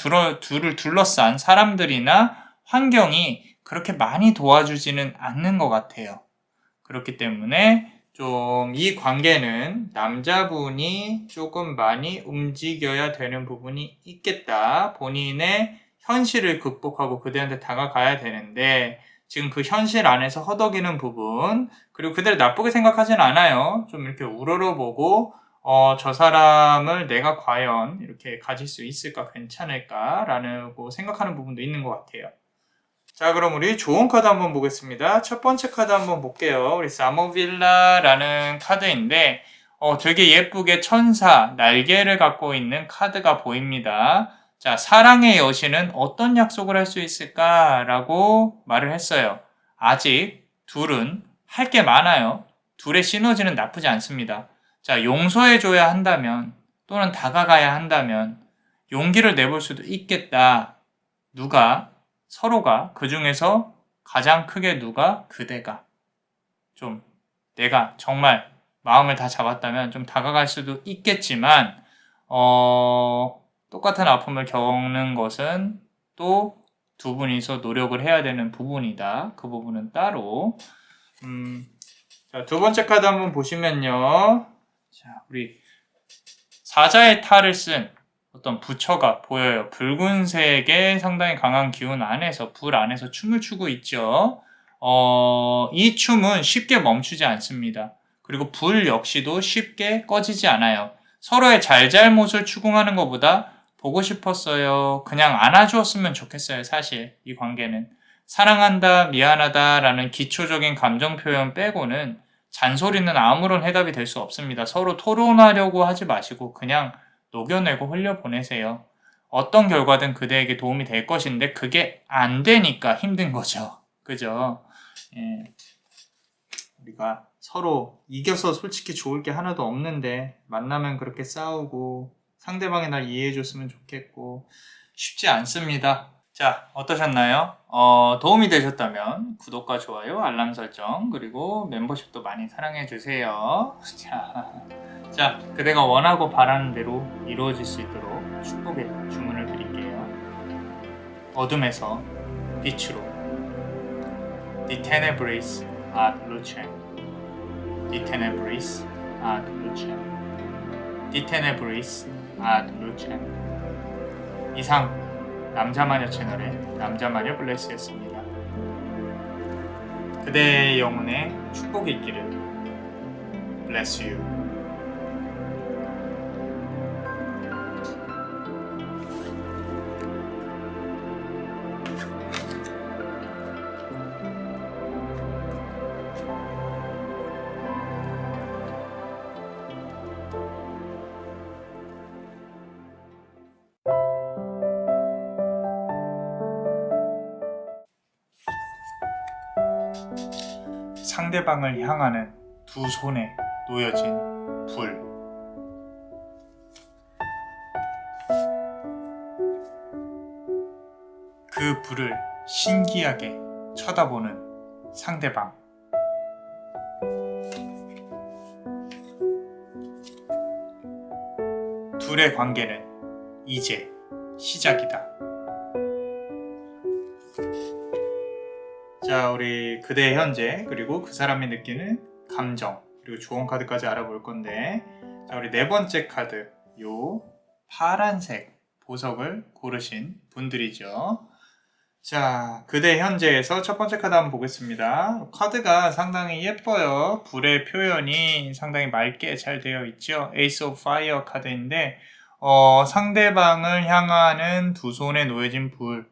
사람들이나 환경이 그렇게 많이 도와주지는 않는 것 같아요. 그렇기 때문에 좀 이 관계는 남자분이 조금 많이 움직여야 되는 부분이 있겠다. 본인의 현실을 극복하고 그대한테 다가가야 되는데 지금 그 현실 안에서 허덕이는 부분, 그리고 그대를 나쁘게 생각하진 않아요. 좀 이렇게 우러러보고 저 사람을 내가 과연 이렇게 가질 수 있을까, 괜찮을까 라고 생각하는 부분도 있는 것 같아요. 자, 그럼 우리 좋은 카드 한번 보겠습니다. 첫 번째 카드 한번 볼게요. 우리 사모빌라라는 카드인데 되게 예쁘게 천사, 날개를 갖고 있는 카드가 보입니다. 자, 사랑의 여신은 어떤 약속을 할 수 있을까라고 말을 했어요. 아직 둘은 할 게 많아요. 둘의 시너지는 나쁘지 않습니다. 자, 용서해줘야 한다면 또는 다가가야 한다면 용기를 내볼 수도 있겠다. 서로가 그 중에서 가장 크게 그대가 좀 내가 정말 마음을 다 잡았다면 좀 다가갈 수도 있겠지만 똑같은 아픔을 겪는 것은 또 두 분이서 노력을 해야 되는 부분이다. 그 부분은 따로. 자, 두 번째 카드 한번 보시면요. 자, 우리 사자의 탈을 쓴 어떤 부처가 보여요. 붉은색의 상당히 강한 기운 안에서, 불 안에서 춤을 추고 있죠. 이 춤은 쉽게 멈추지 않습니다. 그리고 불 역시도 쉽게 꺼지지 않아요. 서로의 잘잘못을 추궁하는 것보다 보고 싶었어요. 그냥 안아주었으면 좋겠어요. 사실 이 관계는. 사랑한다, 미안하다라는 기초적인 감정 표현 빼고는 잔소리는 아무런 해답이 될 수 없습니다. 서로 토론하려고 하지 마시고 그냥 녹여내고 흘려보내세요. 어떤 결과든 그대에게 도움이 될 것인데 그게 안 되니까 힘든 거죠. 그죠? 예. 우리가 서로 이겨서 솔직히 좋을 게 하나도 없는데 만나면 그렇게 싸우고 상대방이 날 이해해줬으면 좋겠고 쉽지 않습니다. 자, 어떠셨나요? 도움이 되셨다면 구독과 좋아요, 알람 설정, 그리고 멤버십도 많이 사랑해주세요. 자, 그대가 원하고 바라는 대로 이루어질 수 있도록 축복의 주문을 드릴게요. 어둠에서 빛으로 Die Tenebris ad Lucem Die Tenebris ad Lucem Die Tenebris ad Lucem. 이상 남자마녀 채널의 남자마녀 블레스였습니다. 그대의 영혼에 축복이 있기를. Bless you. 상대방을 향하는 두 손에 놓여진 불. 그 불을 신기하게 쳐다보는 상대방. 둘의 관계는 이제 시작이다. 자, 우리 그대의 현재, 그리고 그 사람이 느끼는 감정, 그리고 조언 카드까지 알아볼 건데, 자, 우리 네 번째 카드, 요 파란색 보석을 고르신 분들이죠. 자, 그대 현재에서 첫 번째 카드 한번 보겠습니다. 카드가 상당히 예뻐요. 불의 표현이 상당히 맑게 잘 되어 있죠. 에이스 오브 파이어 카드인데, 상대방을 향하는 두 손에 놓여진 불,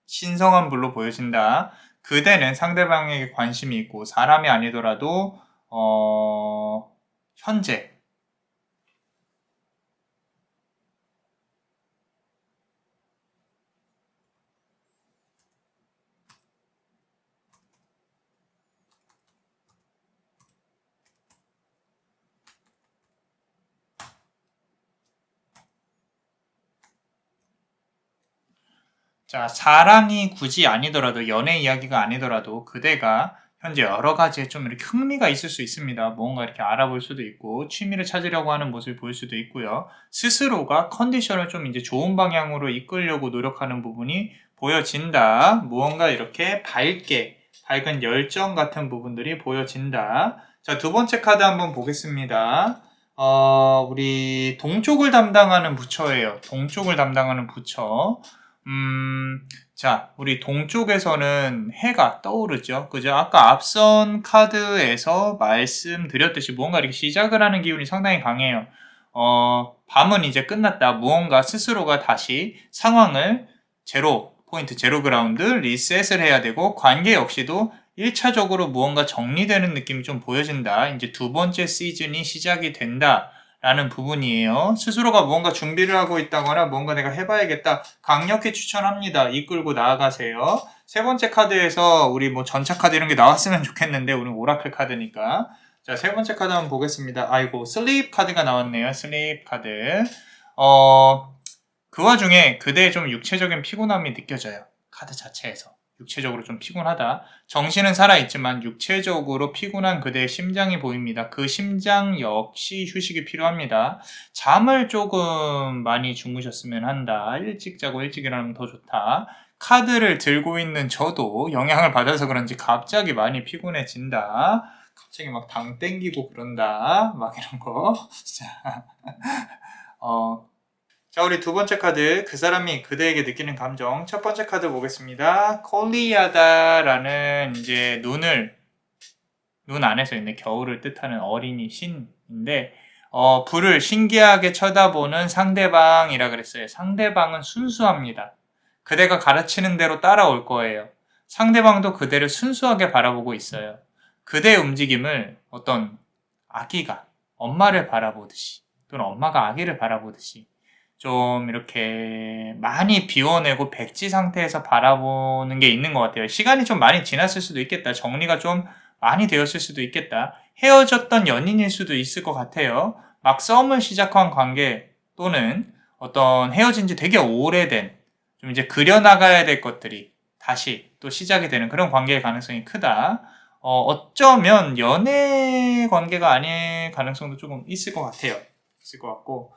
신성한 불로 보여진다. 그대는 상대방에게 관심이 있고 사람이 아니더라도 현재 자, 사랑이 굳이 아니더라도, 연애 이야기가 아니더라도 그대가 현재 여러 가지에 좀 이렇게 흥미가 있을 수 있습니다. 뭔가 이렇게 알아볼 수도 있고, 취미를 찾으려고 하는 모습을 보일 수도 있고요. 스스로가 컨디션을 좀 이제 좋은 방향으로 이끌려고 노력하는 부분이 보여진다. 무언가 이렇게 밝은 열정 같은 부분들이 보여진다. 자, 두 번째 카드 한번 보겠습니다. 우리 동쪽을 담당하는 부처예요. 동쪽을 담당하는 부처. 자, 우리 동쪽에서는 해가 떠오르죠. 그죠? 아까 앞선 카드에서 말씀드렸듯이 무언가 이렇게 시작을 하는 기운이 상당히 강해요. 밤은 이제 끝났다. 무언가 스스로가 다시 상황을 제로 그라운드 리셋을 해야 되고, 관계 역시도 1차적으로 무언가 정리되는 느낌이 좀 보여진다. 이제 두 번째 시즌이 시작이 된다. 라는 부분이에요. 스스로가 무언가 준비를 하고 있다거나 뭔가 내가 해봐야겠다. 강력히 추천합니다. 이끌고 나아가세요. 세 번째 카드에서 우리 뭐 전차 카드 이런 게 나왔으면 좋겠는데, 우리 오라클 카드니까. 자, 세 번째 카드 한번 보겠습니다. 아이고, 슬립 카드가 나왔네요. 슬립 카드. 그 와중에 그대의 좀 육체적인 피곤함이 느껴져요. 카드 자체에서. 육체적으로 좀 피곤하다. 정신은 살아있지만 육체적으로 피곤한 그대의 심장이 보입니다. 그 심장 역시 휴식이 필요합니다. 잠을 조금 많이 주무셨으면 한다. 일찍 자고 일찍 일어나면 더 좋다. 카드를 들고 있는 저도 영향을 받아서 그런지 갑자기 많이 피곤해진다. 갑자기 막 당 땡기고 그런다. 막 이런 거. 자, 우리 두 번째 카드, 그 사람이 그대에게 느끼는 감정. 첫 번째 카드 보겠습니다. 콜리아다라는 이제 눈 안에서 있는 겨울을 뜻하는 어린이 신인데, 불을 신기하게 쳐다보는 상대방이라 그랬어요. 상대방은 순수합니다. 그대가 가르치는 대로 따라올 거예요. 상대방도 그대를 순수하게 바라보고 있어요. 그대의 움직임을 어떤 아기가 엄마를 바라보듯이, 또는 엄마가 아기를 바라보듯이 좀 이렇게 많이 비워내고 백지 상태에서 바라보는 게 있는 것 같아요. 시간이 좀 많이 지났을 수도 있겠다. 정리가 좀 많이 되었을 수도 있겠다. 헤어졌던 연인일 수도 있을 것 같아요. 막 썸을 시작한 관계, 또는 어떤 헤어진 지 되게 오래된 좀 이제 그려나가야 될 것들이 다시 또 시작이 되는 그런 관계의 가능성이 크다. 어쩌면 연애 관계가 아닐 가능성도 조금 있을 것 같아요. 있을 것 같고,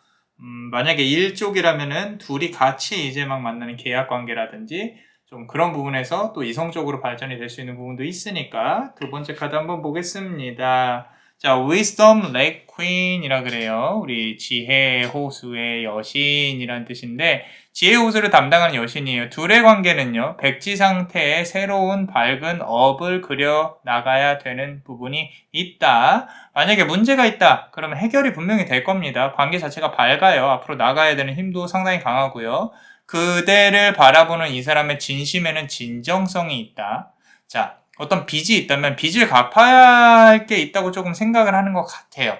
만약에 일 쪽이라면은 둘이 같이 이제 막 만나는 계약 관계라든지 좀 그런 부분에서 또 이성적으로 발전이 될 수 있는 부분도 있으니까 두 번째 카드 한번 보겠습니다. 자, Wisdom Lake Queen이라 그래요. 우리 지혜 호수의 여신이란 뜻인데 지혜 호수를 담당하는 여신이에요. 둘의 관계는요. 백지 상태의 새로운 밝은 업을 그려 나가야 되는 부분이 있다. 만약에 문제가 있다. 그러면 해결이 분명히 될 겁니다. 관계 자체가 밝아요. 앞으로 나가야 되는 힘도 상당히 강하고요. 그대를 바라보는 이 사람의 진심에는 진정성이 있다. 자, 어떤 빚이 있다면 빚을 갚아야 할 게 있다고 조금 생각을 하는 것 같아요.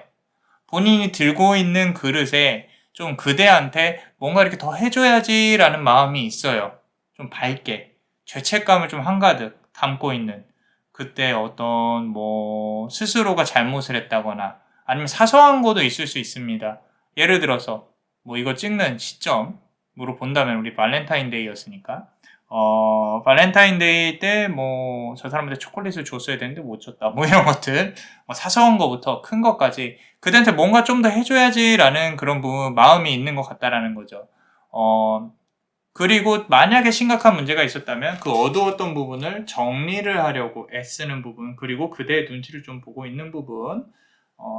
본인이 들고 있는 그릇에 좀 그대한테 뭔가 이렇게 더 해줘야지라는 마음이 있어요. 좀 밝게. 죄책감을 좀 한가득 담고 있는. 그때 어떤 스스로가 잘못을 했다거나 아니면 사소한 것도 있을 수 있습니다. 예를 들어서 이거 찍는 시점으로 본다면 우리 발렌타인데이였으니까 발렌타인데이 때 저 사람한테 초콜릿을 줬어야 되는데 못 줬다. 이런 것들. 사소한 것부터 큰 것까지 그대한테 뭔가 좀 더 해줘야지라는 그런 마음이 있는 것 같다라는 거죠. 그리고 만약에 심각한 문제가 있었다면 그 어두웠던 부분을 정리를 하려고 애쓰는 부분, 그리고 그대의 눈치를 좀 보고 있는 부분.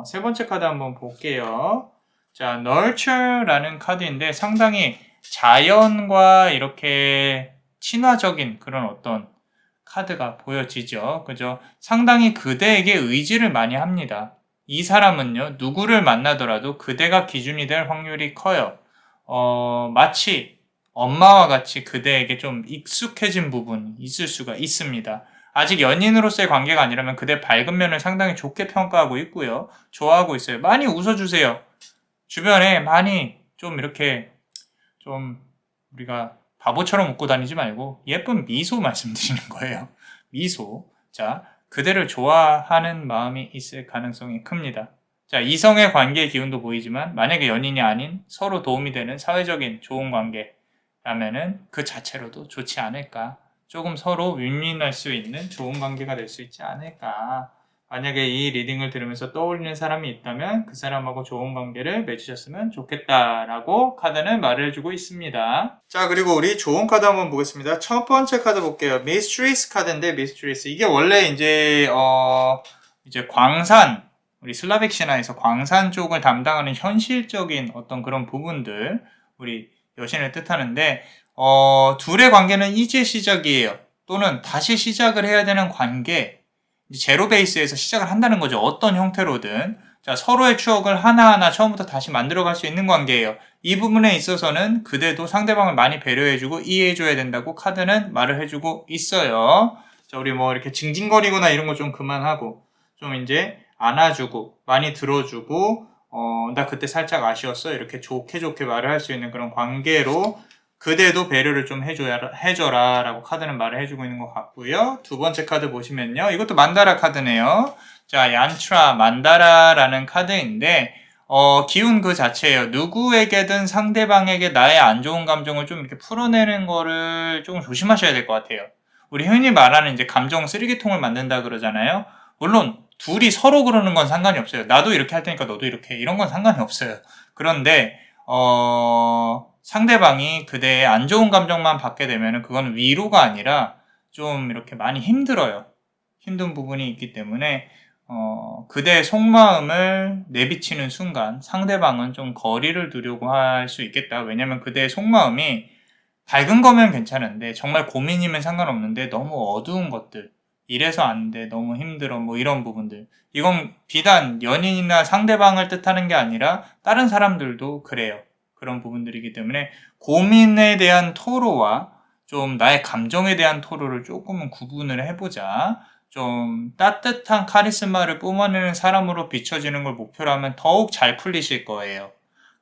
세 번째 카드 한번 볼게요. 자, Nurture라는 카드인데 상당히 자연과 이렇게 친화적인 그런 어떤 카드가 보여지죠. 그죠? 상당히 그대에게 의지를 많이 합니다. 이 사람은요, 누구를 만나더라도 그대가 기준이 될 확률이 커요. 마치 엄마와 같이 그대에게 좀 익숙해진 부분이 있을 수가 있습니다. 아직 연인으로서의 관계가 아니라면 그대 밝은 면을 상당히 좋게 평가하고 있고요. 좋아하고 있어요. 많이 웃어주세요. 주변에 많이 좀 이렇게 좀 우리가 바보처럼 웃고 다니지 말고 예쁜 미소 말씀드리는 거예요. 미소. 자, 그대를 좋아하는 마음이 있을 가능성이 큽니다. 자, 이성의 관계의 기운도 보이지만 만약에 연인이 아닌 서로 도움이 되는 사회적인 좋은 관계라면은 그 자체로도 좋지 않을까. 조금 서로 윈윈할 수 있는 좋은 관계가 될 수 있지 않을까. 만약에 이 리딩을 들으면서 떠올리는 사람이 있다면 그 사람하고 좋은 관계를 맺으셨으면 좋겠다라고 카드는 말을 해주고 있습니다. 자, 그리고 우리 좋은 카드 한번 보겠습니다. 첫 번째 카드 볼게요. 미스트리스 카드인데 미스트리스 이게 원래 이제 광산 우리 슬라빅 신화에서 광산 쪽을 담당하는 현실적인 어떤 그런 부분들 우리 여신을 뜻하는데 둘의 관계는 이제 시작이에요. 또는 다시 시작을 해야 되는 관계 제로 베이스에서 시작을 한다는 거죠. 어떤 형태로든. 자, 서로의 추억을 하나하나 처음부터 다시 만들어갈 수 있는 관계예요. 이 부분에 있어서는 그대도 상대방을 많이 배려해주고 이해해줘야 된다고 카드는 말을 해주고 있어요. 자, 우리 이렇게 징징거리거나 이런 거 좀 그만하고 좀 이제 안아주고 많이 들어주고 나 그때 살짝 아쉬웠어 이렇게 좋게 말을 할 수 있는 그런 관계로 그대도 배려를 좀 해줘라 라고 카드는 말을 해주고 있는 것 같고요. 두 번째 카드 보시면요. 이것도 만다라 카드네요. 자, 얀트라 만다라라는 카드인데 기운 그 자체예요. 누구에게든 상대방에게 나의 안 좋은 감정을 좀 이렇게 풀어내는 거를 조금 조심하셔야 될 것 같아요. 우리 흔히 말하는 이제 감정 쓰레기통을 만든다 그러잖아요. 물론 둘이 서로 그러는 건 상관이 없어요. 나도 이렇게 할 테니까 너도 이렇게 이런 건 상관이 없어요. 그런데 상대방이 그대의 안 좋은 감정만 받게 되면 그건 위로가 아니라 좀 이렇게 많이 힘들어요. 힘든 부분이 있기 때문에 그대의 속마음을 내비치는 순간 상대방은 좀 거리를 두려고 할 수 있겠다. 왜냐면 그대의 속마음이 밝은 거면 괜찮은데 정말 고민이면 상관없는데 너무 어두운 것들 이래서 안 돼, 너무 힘들어 이런 부분들 이건 비단 연인이나 상대방을 뜻하는 게 아니라 다른 사람들도 그래요. 그런 부분들이기 때문에 고민에 대한 토로와 좀 나의 감정에 대한 토로를 조금은 구분을 해보자. 좀 따뜻한 카리스마를 뿜어내는 사람으로 비춰지는 걸 목표로 하면 더욱 잘 풀리실 거예요.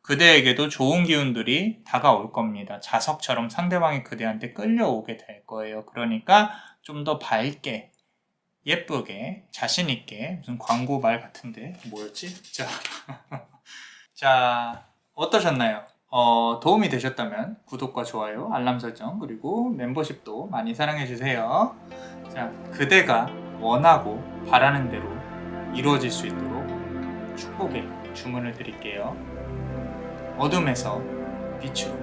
그대에게도 좋은 기운들이 다가올 겁니다. 자석처럼 상대방이 그대한테 끌려오게 될 거예요. 그러니까 좀 더 밝게, 예쁘게, 자신있게, 무슨 광고 말 같은데, 뭐였지? 자, 어떠셨나요? 도움이 되셨다면 구독과 좋아요, 알람 설정, 그리고 멤버십도 많이 사랑해주세요. 자, 그대가 원하고 바라는 대로 이루어질 수 있도록 축복의 주문을 드릴게요. 어둠에서 빛으로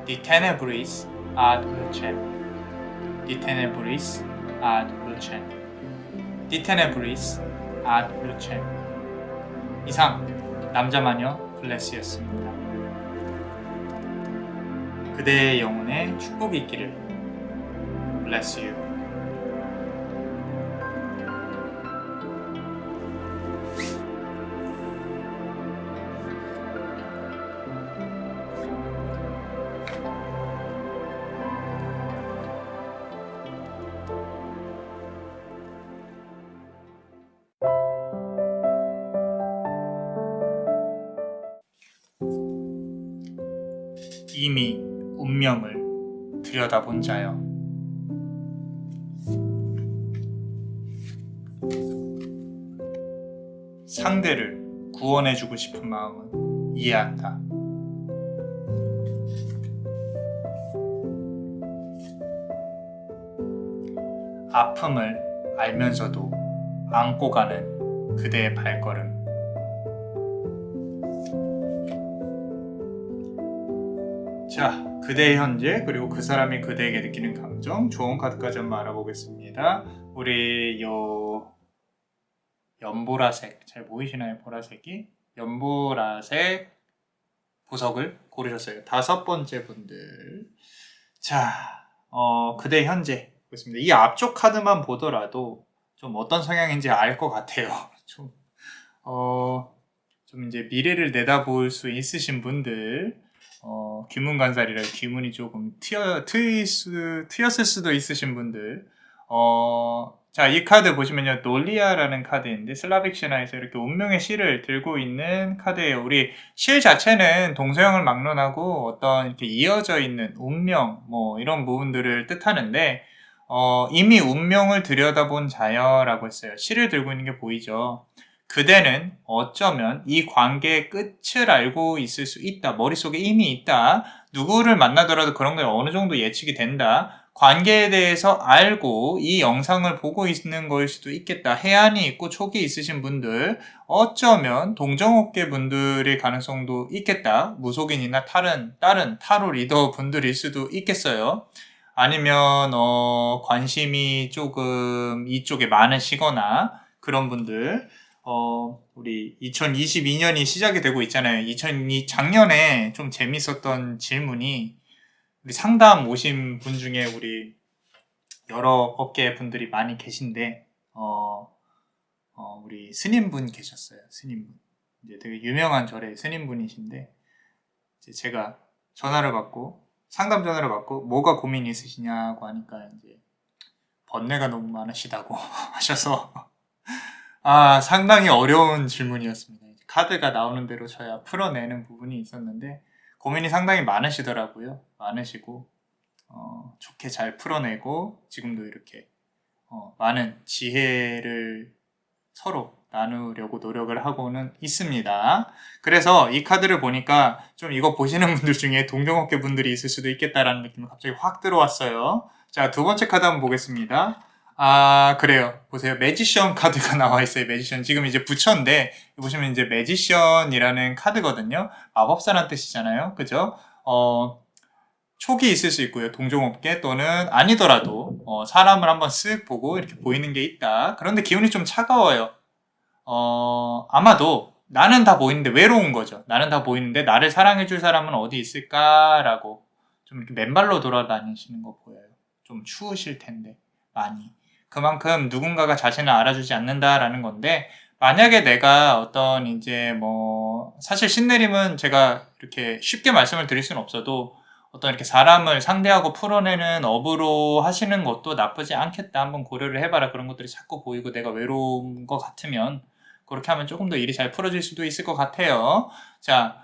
Die Tenebris ad lucem Die Tenebris ad lucem Die Tenebris ad lucem. 이상 남자마녀 블레스였습니다. 그대의 영혼에 축복이 있기를. Bless you. 이미 운명을 들여다본 자여, 상대를 구원해주고 싶은 마음은 이해한다. 아픔을 알면서도 안고 가는 그대의 발걸음. 자, 그대의 현재, 그리고 그 사람이 그대에게 느끼는 감정, 좋은 카드까지 한번 알아보겠습니다. 우리 연보라색, 잘 보이시나요? 보라색이? 연보라색 보석을 고르셨어요. 5번째 분들. 자, 그대의 현재 보겠습니다. 이 앞쪽 카드만 보더라도 좀 어떤 성향인지 알 것 같아요. 좀 이제 미래를 내다볼 수 있으신 분들, 귀문관살이라 귀문이 조금 트였을 수도 있으신 분들, 자, 이 카드 보시면요, 놀리아라는 카드인데 슬라빅 신화에서 이렇게 운명의 실을 들고 있는 카드예요. 우리 실 자체는 동서양을 막론하고 어떤 이렇게 이어져 있는 운명, 뭐 이런 부분들을 뜻하는데, 이미 운명을 들여다본 자여라고 했어요. 실을 들고 있는 게 보이죠. 그대는 어쩌면 이 관계의 끝을 알고 있을 수 있다. 머릿속에 이미 있다. 누구를 만나더라도 그런 게 어느 정도 예측이 된다. 관계에 대해서 알고 이 영상을 보고 있는 거일 수도 있겠다. 해안이 있고 촉이 있으신 분들, 어쩌면 동정업계 분들일 가능성도 있겠다. 무속인이나 다른 타로 리더 분들일 수도 있겠어요. 아니면 관심이 조금 이쪽에 많으시거나 그런 분들, 우리 2022년이 시작이 되고 있잖아요. 작년에 좀 재밌었던 질문이, 우리 상담 오신 분 중에 우리 여러 업계 분들이 많이 계신데, 우리 스님분 계셨어요. 스님분. 이제 되게 유명한 절의 스님분이신데, 이제 제가 상담 전화를 받고, 뭐가 고민이 있으시냐고 하니까, 이제, 번뇌가 너무 많으시다고 하셔서, 상당히 어려운 질문이었습니다. 카드가 나오는 대로 저야 풀어내는 부분이 있었는데, 고민이 상당히 많으시더라고요. 많으시고, 좋게 잘 풀어내고, 지금도 이렇게, 많은 지혜를 서로 나누려고 노력을 하고는 있습니다. 그래서 이 카드를 보니까 좀 이거 보시는 분들 중에 동종업계 분들이 있을 수도 있겠다라는 느낌이 갑자기 확 들어왔어요. 자, 2번째 카드 한번 보겠습니다. 그래요. 보세요. 매지션 카드가 나와 있어요. 매지션. 지금 이제 부처인데, 보시면 이제 매지션이라는 카드거든요. 마법사란 뜻이잖아요. 그죠? 촉이 있을 수 있고요. 동종업계 또는 아니더라도, 사람을 한번 쓱 보고 이렇게 보이는 게 있다. 그런데 기운이 좀 차가워요. 아마도 나는 다 보이는데 외로운 거죠. 나는 다 보이는데 나를 사랑해줄 사람은 어디 있을까라고 좀 이렇게 맨발로 돌아다니시는 거 보여요. 좀 추우실 텐데, 많이. 그만큼 누군가가 자신을 알아주지 않는다라는 건데, 만약에 내가 어떤 이제 사실 신내림은 제가 이렇게 쉽게 말씀을 드릴 수는 없어도 어떤 이렇게 사람을 상대하고 풀어내는 업으로 하시는 것도 나쁘지 않겠다. 한번 고려를 해봐라. 그런 것들이 자꾸 보이고 내가 외로운 것 같으면 그렇게 하면 조금 더 일이 잘 풀어질 수도 있을 것 같아요. 자,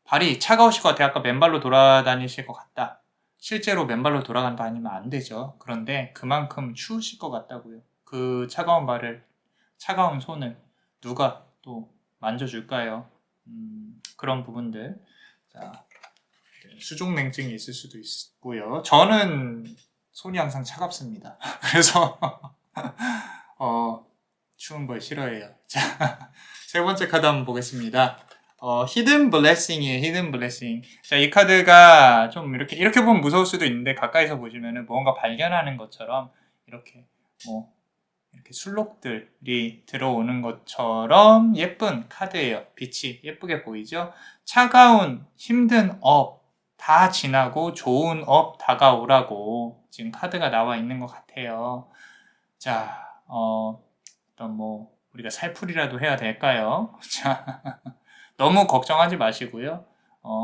발이 차가우실 것 같아요. 아까 맨발로 돌아다니실 것 같다. 실제로 맨발로 돌아다니면 안 되죠. 그런데 그만큼 추우실 것 같다고요. 그 차가운 손을 누가 또 만져줄까요? 그런 부분들. 자, 수족냉증이 있을 수도 있고요. 저는 손이 항상 차갑습니다. 그래서 추운 걸 싫어해요. 자, 세 번째 카드 한번 보겠습니다. 히든 블레싱이에요. 히든 블레싱. 자, 이 카드가 좀 이렇게 보면 무서울 수도 있는데 가까이서 보시면은 뭔가 발견하는 것처럼 이렇게 이렇게 술록들이 들어오는 것처럼 예쁜 카드예요. 빛이 예쁘게 보이죠? 차가운 힘든 업 다 지나고 좋은 업 다가오라고 지금 카드가 나와 있는 것 같아요. 자, 어떤 우리가 살풀이라도 해야 될까요? 자, 너무 걱정하지 마시고요.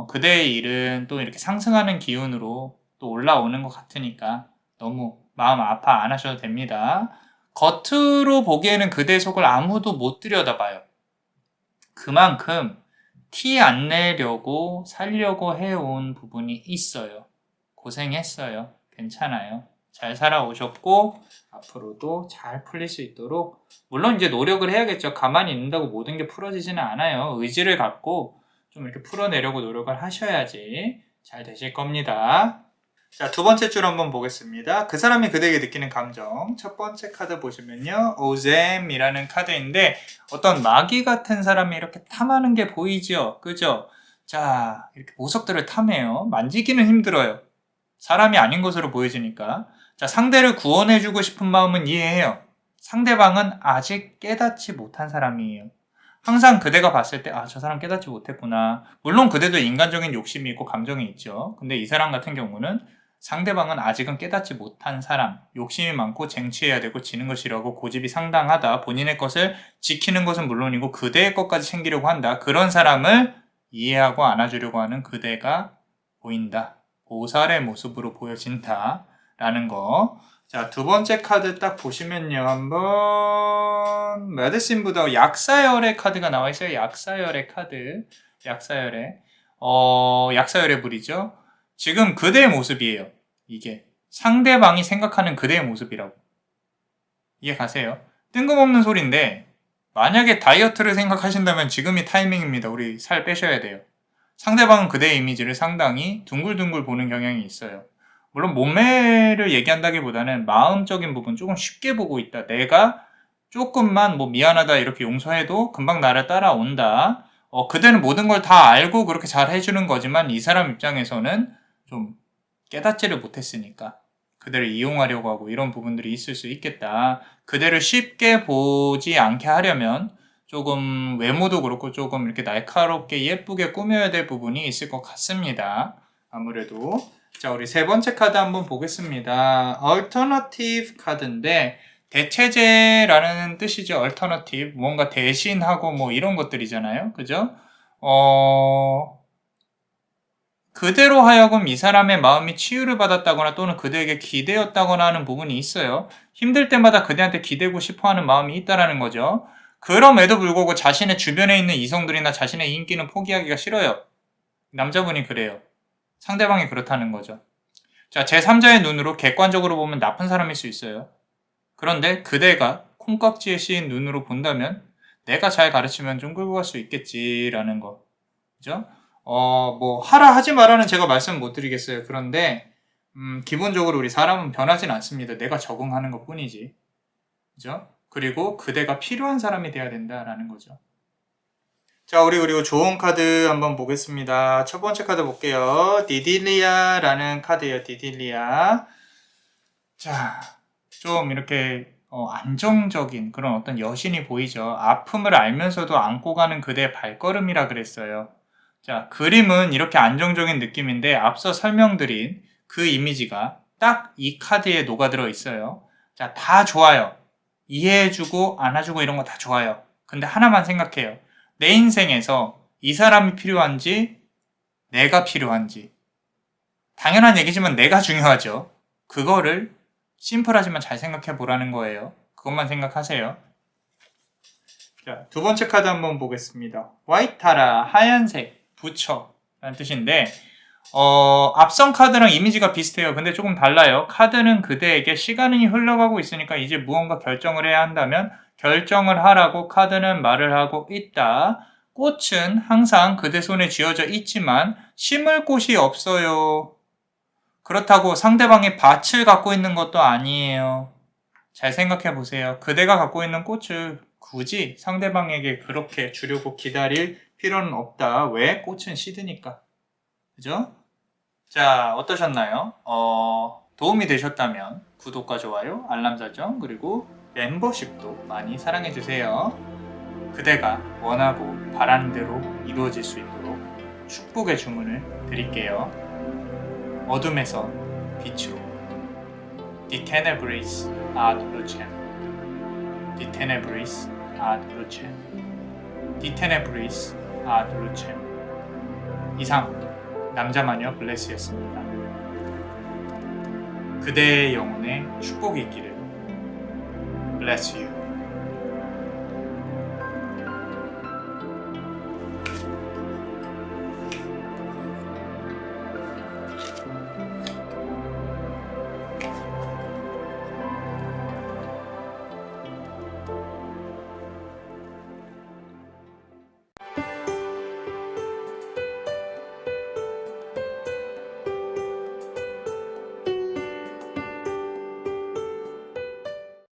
그대의 일은 또 이렇게 상승하는 기운으로 또 올라오는 것 같으니까 너무 마음 아파 안 하셔도 됩니다. 겉으로 보기에는 그대의 속을 아무도 못 들여다봐요. 그만큼 티 안 내려고 살려고 해온 부분이 있어요. 고생했어요. 괜찮아요. 잘 살아오셨고 앞으로도 잘 풀릴 수 있도록 물론 이제 노력을 해야겠죠. 가만히 있는다고 모든 게 풀어지지는 않아요. 의지를 갖고 좀 이렇게 풀어내려고 노력을 하셔야지 잘 되실 겁니다. 자, 두 번째 줄 한번 보겠습니다. 그 사람이 그대에게 느끼는 감정. 첫 번째 카드 보시면요. 오젬이라는 카드인데 어떤 마귀 같은 사람이 이렇게 탐하는 게 보이죠? 그죠? 자, 이렇게 보석들을 탐해요. 만지기는 힘들어요. 사람이 아닌 것으로 보여지니까. 자, 상대를 구원해주고 싶은 마음은 이해해요. 상대방은 아직 깨닫지 못한 사람이에요. 항상 그대가 봤을 때, 저 사람 깨닫지 못했구나. 물론 그대도 인간적인 욕심이 있고 감정이 있죠. 근데 이 사람 같은 경우는 상대방은 아직은 깨닫지 못한 사람, 욕심이 많고 쟁취해야 되고 지는 것 싫어하고 고집이 상당하다. 본인의 것을 지키는 것은 물론이고 그대의 것까지 챙기려고 한다. 그런 사람을 이해하고 안아주려고 하는 그대가 보인다. 보살의 모습으로 보여진다. 라는 거. 자, 두 번째 카드 딱 보시면요. 한번 메디신 부더 약사열의 카드가 나와 있어요. 약사열의 카드. 약사열의 약사열의 불이죠. 지금 그대의 모습이에요. 이게 상대방이 생각하는 그대의 모습이라고. 이해 가세요? 뜬금없는 소리인데 만약에 다이어트를 생각하신다면 지금이 타이밍입니다. 우리 살 빼셔야 돼요. 상대방은 그대의 이미지를 상당히 둥글둥글 보는 경향이 있어요. 물론 몸매를 얘기한다기보다는 마음적인 부분 조금 쉽게 보고 있다. 내가 조금만 미안하다 이렇게 용서해도 금방 나를 따라온다. 그대는 모든 걸 다 알고 그렇게 잘 해주는 거지만 이 사람 입장에서는 좀 깨닫지를 못했으니까 그대를 이용하려고 하고 이런 부분들이 있을 수 있겠다. 그대를 쉽게 보지 않게 하려면 조금 외모도 그렇고 조금 이렇게 날카롭게 예쁘게 꾸며야 될 부분이 있을 것 같습니다. 아무래도. 자, 우리 세 번째 카드 한번 보겠습니다. Alternative 카드인데 대체제라는 뜻이죠. Alternative. 뭔가 대신하고 이런 것들이잖아요. 그죠? 그대로 하여금 이 사람의 마음이 치유를 받았다거나 또는 그대에게 기대었다거나 하는 부분이 있어요. 힘들 때마다 그대한테 기대고 싶어하는 마음이 있다라는 거죠. 그럼에도 불구하고 자신의 주변에 있는 이성들이나 자신의 인기는 포기하기가 싫어요. 남자분이 그래요. 상대방이 그렇다는 거죠. 자, 제3자의 눈으로 객관적으로 보면 나쁜 사람일 수 있어요. 그런데 그대가 콩깍지에 씌인 눈으로 본다면 내가 잘 가르치면 좀 끌고 갈 수 있겠지라는 거. 그죠? 하라 하지 마라는 제가 말씀 못 드리겠어요. 그런데 기본적으로 우리 사람은 변하진 않습니다. 내가 적응하는 것 뿐이지. 그죠? 그리고 그대가 필요한 사람이 돼야 된다라는 거죠. 자, 우리 그리고 좋은 카드 한번 보겠습니다. 첫 번째 카드 볼게요. 디딜리아라는 카드예요. 디딜리아. 자, 좀 이렇게 안정적인 그런 어떤 여신이 보이죠. 아픔을 알면서도 안고 가는 그대의 발걸음이라 그랬어요. 자, 그림은 이렇게 안정적인 느낌인데 앞서 설명드린 그 이미지가 딱 이 카드에 녹아들어 있어요. 자, 다 좋아요. 이해해주고 안아주고 이런 거 다 좋아요. 근데 하나만 생각해요. 내 인생에서 이 사람이 필요한지 내가 필요한지. 당연한 얘기지만 내가 중요하죠. 그거를 심플하지만 잘 생각해 보라는 거예요. 그것만 생각하세요. 자, 두 번째 카드 한번 보겠습니다. 화이타라, 하얀색. 부처라는 뜻인데 앞선 카드랑 이미지가 비슷해요. 근데 조금 달라요. 카드는 그대에게 시간이 흘러가고 있으니까 이제 무언가 결정을 해야 한다면 결정을 하라고 카드는 말을 하고 있다. 꽃은 항상 그대 손에 쥐어져 있지만 심을 곳이 없어요. 그렇다고 상대방이 밭을 갖고 있는 것도 아니에요. 잘 생각해 보세요. 그대가 갖고 있는 꽃을 굳이 상대방에게 그렇게 주려고 기다릴 필요는 없다. 왜? 꽃은 시드니까. 그죠? 자, 어떠셨나요? 도움이 되셨다면 구독과 좋아요, 알람 설정, 그리고 멤버십도 많이 사랑해주세요. 그대가 원하고 바라는 대로 이루어질 수 있도록 축복의 주문을 드릴게요. 어둠에서 빛으로 Die Ténébris ad lucem. Die Ténébris ad lucem. Die Ténébris ad lucem. 이상 남자마녀 블레스였습니다. 그대의 영혼에 축복이 있기를. Bless you.